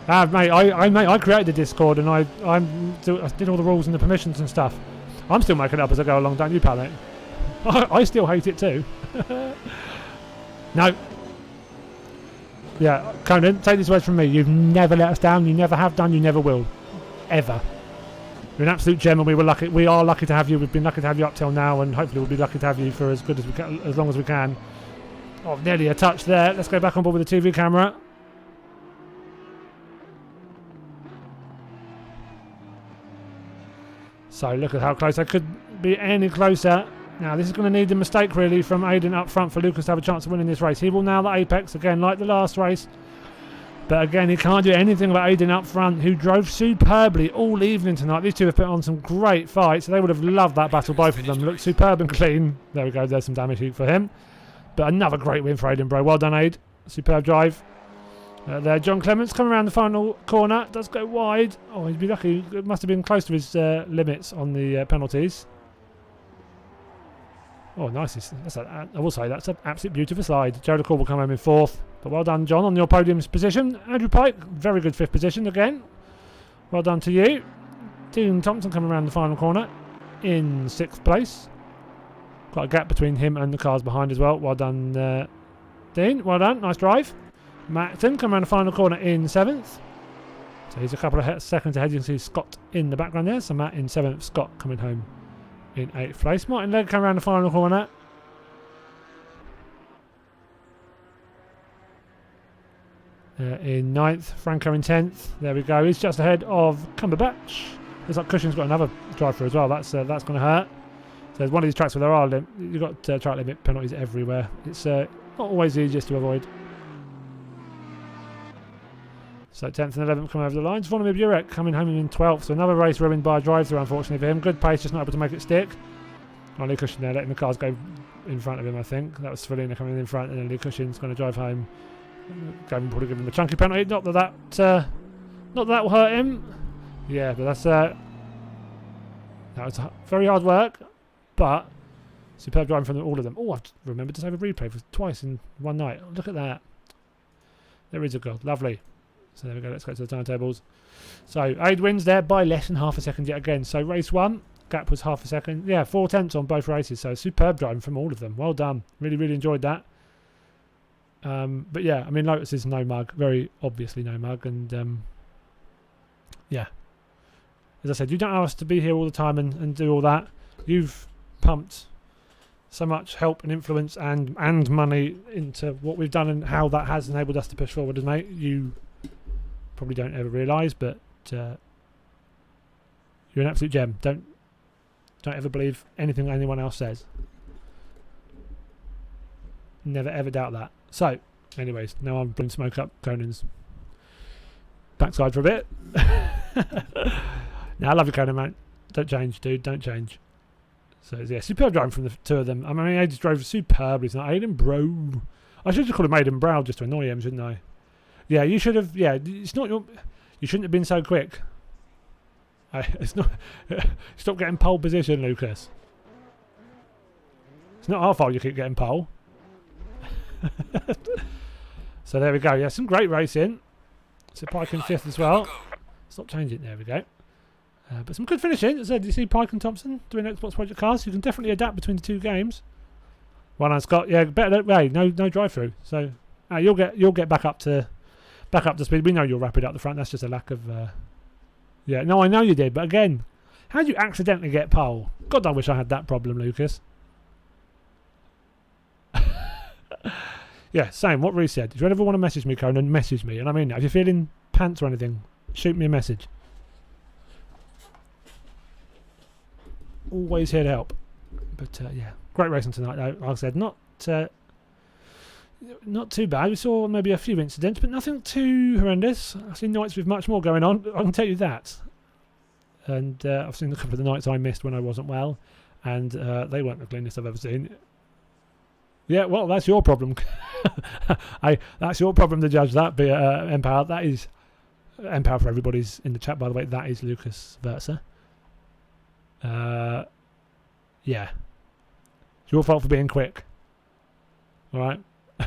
Mate, I created the Discord and I did all the rules and the permissions and stuff. I'm still making it up as I go along, don't you, pal, mate? I still hate it too. No. Yeah, Conan, take these words from me. You've never let us down. You never have done. You never will. Ever. You're an absolute gem, and we are lucky to have you. We've been lucky to have you up till now, and hopefully we'll be lucky to have you for as good as we can, as long as we can. Oh, nearly a touch there. Let's go back on board with the TV camera. So look at how close. I could be any closer. Now this is going to need a mistake really from Aidan up front for Lucas to have a chance of winning this race. He will nail the apex again like the last race. But again, he can't do anything about Aidan up front, who drove superbly all evening tonight. These two have put on some great fights. They would have loved that battle, both of them. Look superb and clean. There we go. There's some damage heat for him. But another great win for Aidan, bro. Well done, Aid. Superb drive. There, John Clements coming around the final corner. Does go wide. Oh, he'd be lucky. It must have been close to his limits on the penalties. Oh, nice. I will say that's an absolute beautiful slide. Joe LaCour will come home in fourth. But well done, John, on your podium position. Andrew Pike, very good fifth position again. Well done to you. Dean Thompson coming around the final corner in sixth place. Quite a gap between him and the cars behind as well. Well done, Dean. Well done. Nice drive. Matton coming around the final corner in seventh. So he's a couple of seconds ahead. You can see Scott in the background there. So Matt in 7th, Scott coming home in 8th place. Martin Legg coming around the final corner. In 9th, Franco in 10th. There we go. He's just ahead of Cumberbatch. Looks like Cushing's got another drive-through as well. That's going to hurt. So there's one of these tracks where there are you've got track limit penalties everywhere. It's not always the easiest to avoid. So 10th and 11th coming over the lines. Vonimir Burek coming home in 12th. So another race ruined by a drive-through, unfortunately for him. Good pace, just not able to make it stick. Oh, Lee Cushing there letting the cars go in front of him, I think. That was Svalina coming in front, and then Lee Cushing's going to drive home. Probably give him a chunky penalty. Not that will hurt him. Yeah, but that was very hard work, but superb driving from all of them. Oh, I've remembered to save a replay for twice in one night. Look at that. There is a goal. Lovely. So there we go. Let's go to the timetables. So Aid wins there by less than half a second yet again. So race 1, gap was half a second. Yeah, 4/10 on both races. So superb driving from all of them. Well done. Really, really enjoyed that. But yeah, I mean, Lotus is no mug. Very obviously no mug. And yeah. As I said, you don't have us to be here all the time and do all that. You've pumped so much help and influence and money into what we've done and how that has enabled us to push forward, mate. You probably don't ever realise, but you're an absolute gem. Don't ever believe anything anyone else says. Never ever doubt that. So, anyways, now I'm blowing smoke up Conan's backside for a bit. Now, I love you, Conan, mate. Don't change, dude. Don't change. So, yeah, superb driving from the two of them. I mean, Aiden drove superbly. It's not Aiden Bro. I should have called him Aiden Brow just to annoy him, shouldn't I? Yeah, you should have. Yeah, it's not your. You shouldn't have been so quick. It's not. Stop getting pole position, Lucas. It's not our fault you keep getting pole. So there we go. Yeah, some great racing. So Pike in 5th as well. Stop changing. There we go. But some good finishing. As I said, you see Pike and Thompson doing Xbox Project Cars. You can definitely adapt between the two games. Well done, Scott. Yeah, better. Hey, no drive-through. So you'll get back up to speed. We know you'll wrap it up the front. That's just a lack of. Yeah, no, I know you did. But again, how did you accidentally get pole? God, I wish I had that problem, Lucas. Yeah, same. What Reece said. If you ever want to message me, Conan, message me. And I mean, if you're feeling pants or anything, shoot me a message. Always here to help. But yeah, great racing tonight though. Like I said, not too bad. We saw maybe a few incidents, but nothing too horrendous. I've seen nights with much more going on. I can tell you that. And I've seen a couple of the nights I missed when I wasn't well, and they weren't the cleanest I've ever seen. Yeah, well, that's your problem. That's your problem to judge that. Be Empower. That is Empower for everybody's in the chat. By the way, that is Lucas Versa. Yeah, it's your fault for being quick. All right. I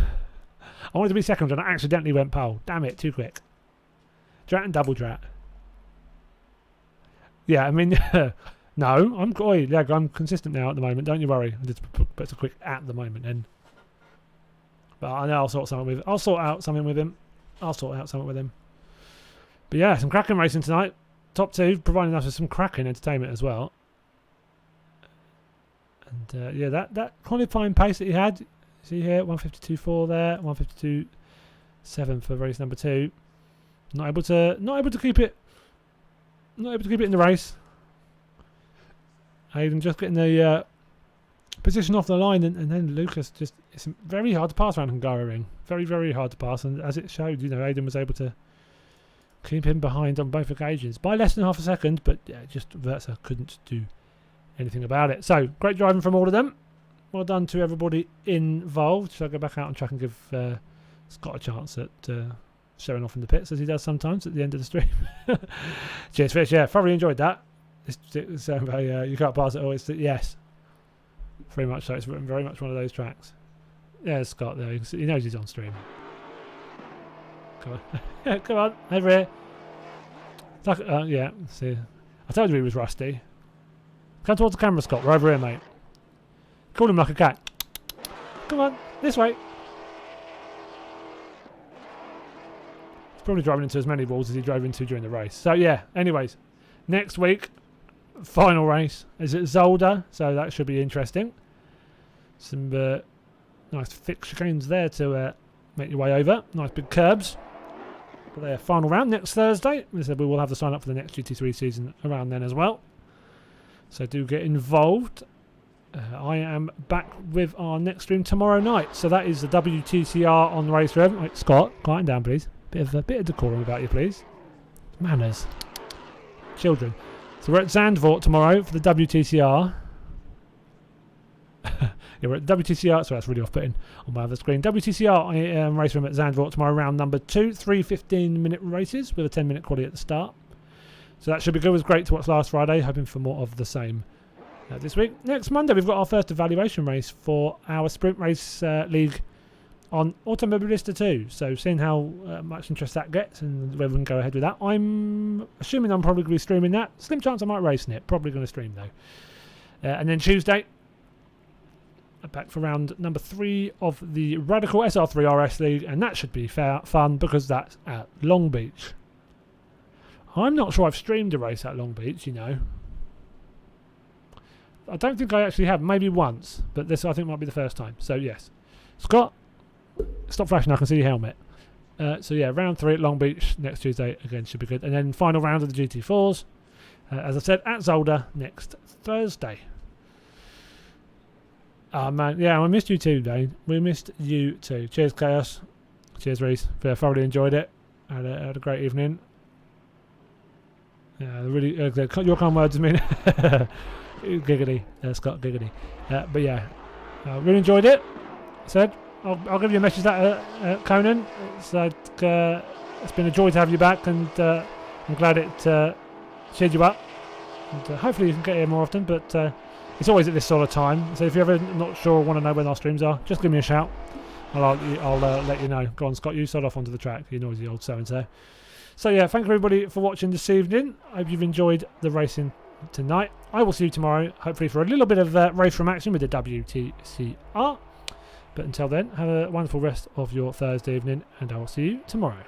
wanted to be second and I accidentally went pole. Damn it, too quick. Drat and double drat. Yeah, I mean, no, I'm consistent now at the moment. Don't you worry. I just put a quick at the moment then. But I know I'll sort out something with him. But yeah, some cracking racing tonight. Top 2 providing us with some cracking entertainment as well. And yeah, that qualifying pace that he had. See here, 152.4 there, 152.7 for race number 2. Not able to keep it. Not able to keep it in the race. Aiden just getting the position off the line, and then Lucas it's very hard to pass around Hungaroring. Very, very hard to pass, and as it showed, Aiden was able to keep him behind on both occasions by less than half a second, but yeah, just Versa couldn't do anything about it. So great driving from all of them. Well done to everybody involved. Shall I go back out on track and give Scott a chance at showing off in the pits as he does sometimes at the end of the stream? Cheers, Fish. Yeah, thoroughly enjoyed that. It's you can't pass it all. Yes, very much so. It's very much one of those tracks. Yeah, Scott there. He knows he's on stream. Come on, come on, over here. Like, yeah. See, I told you he was rusty. Come towards the camera, Scott. We're over here, mate. Call him like a cat. Come on, this way. probably driving into as many walls as he drove into during the race. So yeah, anyways, next week, final race is at Zolder, so that should be interesting. Some nice thick chicanes there to make your way over. Nice big curbs. But their final round next Thursday. We said we will have the sign up for the next GT3 season around then as well. So do get involved. I am back with our next stream tomorrow night. So that is the WTCR on Race Rev. Right, Scott, quiet down, please. Bit of decorum about you, please. Manners. Children. So we're at Zandvoort tomorrow for the WTCR. Yeah, we're at WTCR. So that's really off-putting on my other screen. WTCR race room at Zandvoort tomorrow, round number 2. 3 15-minute races with a 10-minute quali at the start. So that should be good. It was great to watch last Friday. Hoping for more of the same this week. Next Monday, we've got our first evaluation race for our sprint race league on Automobilista 2. So seeing how much interest that gets and whether we can go ahead with that. I'm assuming I'm probably going to be streaming that. Slim chance I might race in it. Probably going to stream though. And then Tuesday, back for round number 3 of the Radical SR3 RS League, and that should be fun because that's at Long Beach. I'm not sure I've streamed a race at Long Beach, you know. I don't think I actually have, maybe once, but this I think might be the first time. So yes, Scott, stop flashing, I can see your helmet. So yeah, round 3 at Long Beach next Tuesday, again should be good. And then final round of the GT4s, as I said, at Zolder next Thursday. Oh man, yeah, I missed you too, Dane. We missed you too. Cheers, Chaos. Cheers, Reese. I thoroughly enjoyed it. Had a great evening. Yeah, really, your kind words mean giggity, Scott, giggity. But yeah, really enjoyed it. Said I'll give you a message that Conan. It's like it's been a joy to have you back, and I'm glad it cheered you up. And hopefully you can get here more often, but. It's always at this sort of time, so if you're ever not sure or want to know when our streams are, just give me a shout. I'll let you know. Go on, Scott, you start off onto the track, you noisy old so-and-so. So yeah, thank you everybody for watching this evening. I hope you've enjoyed the racing tonight. I will see you tomorrow, hopefully for a little bit of race from action with the WTCR. But until then, have a wonderful rest of your Thursday evening, and I will see you tomorrow.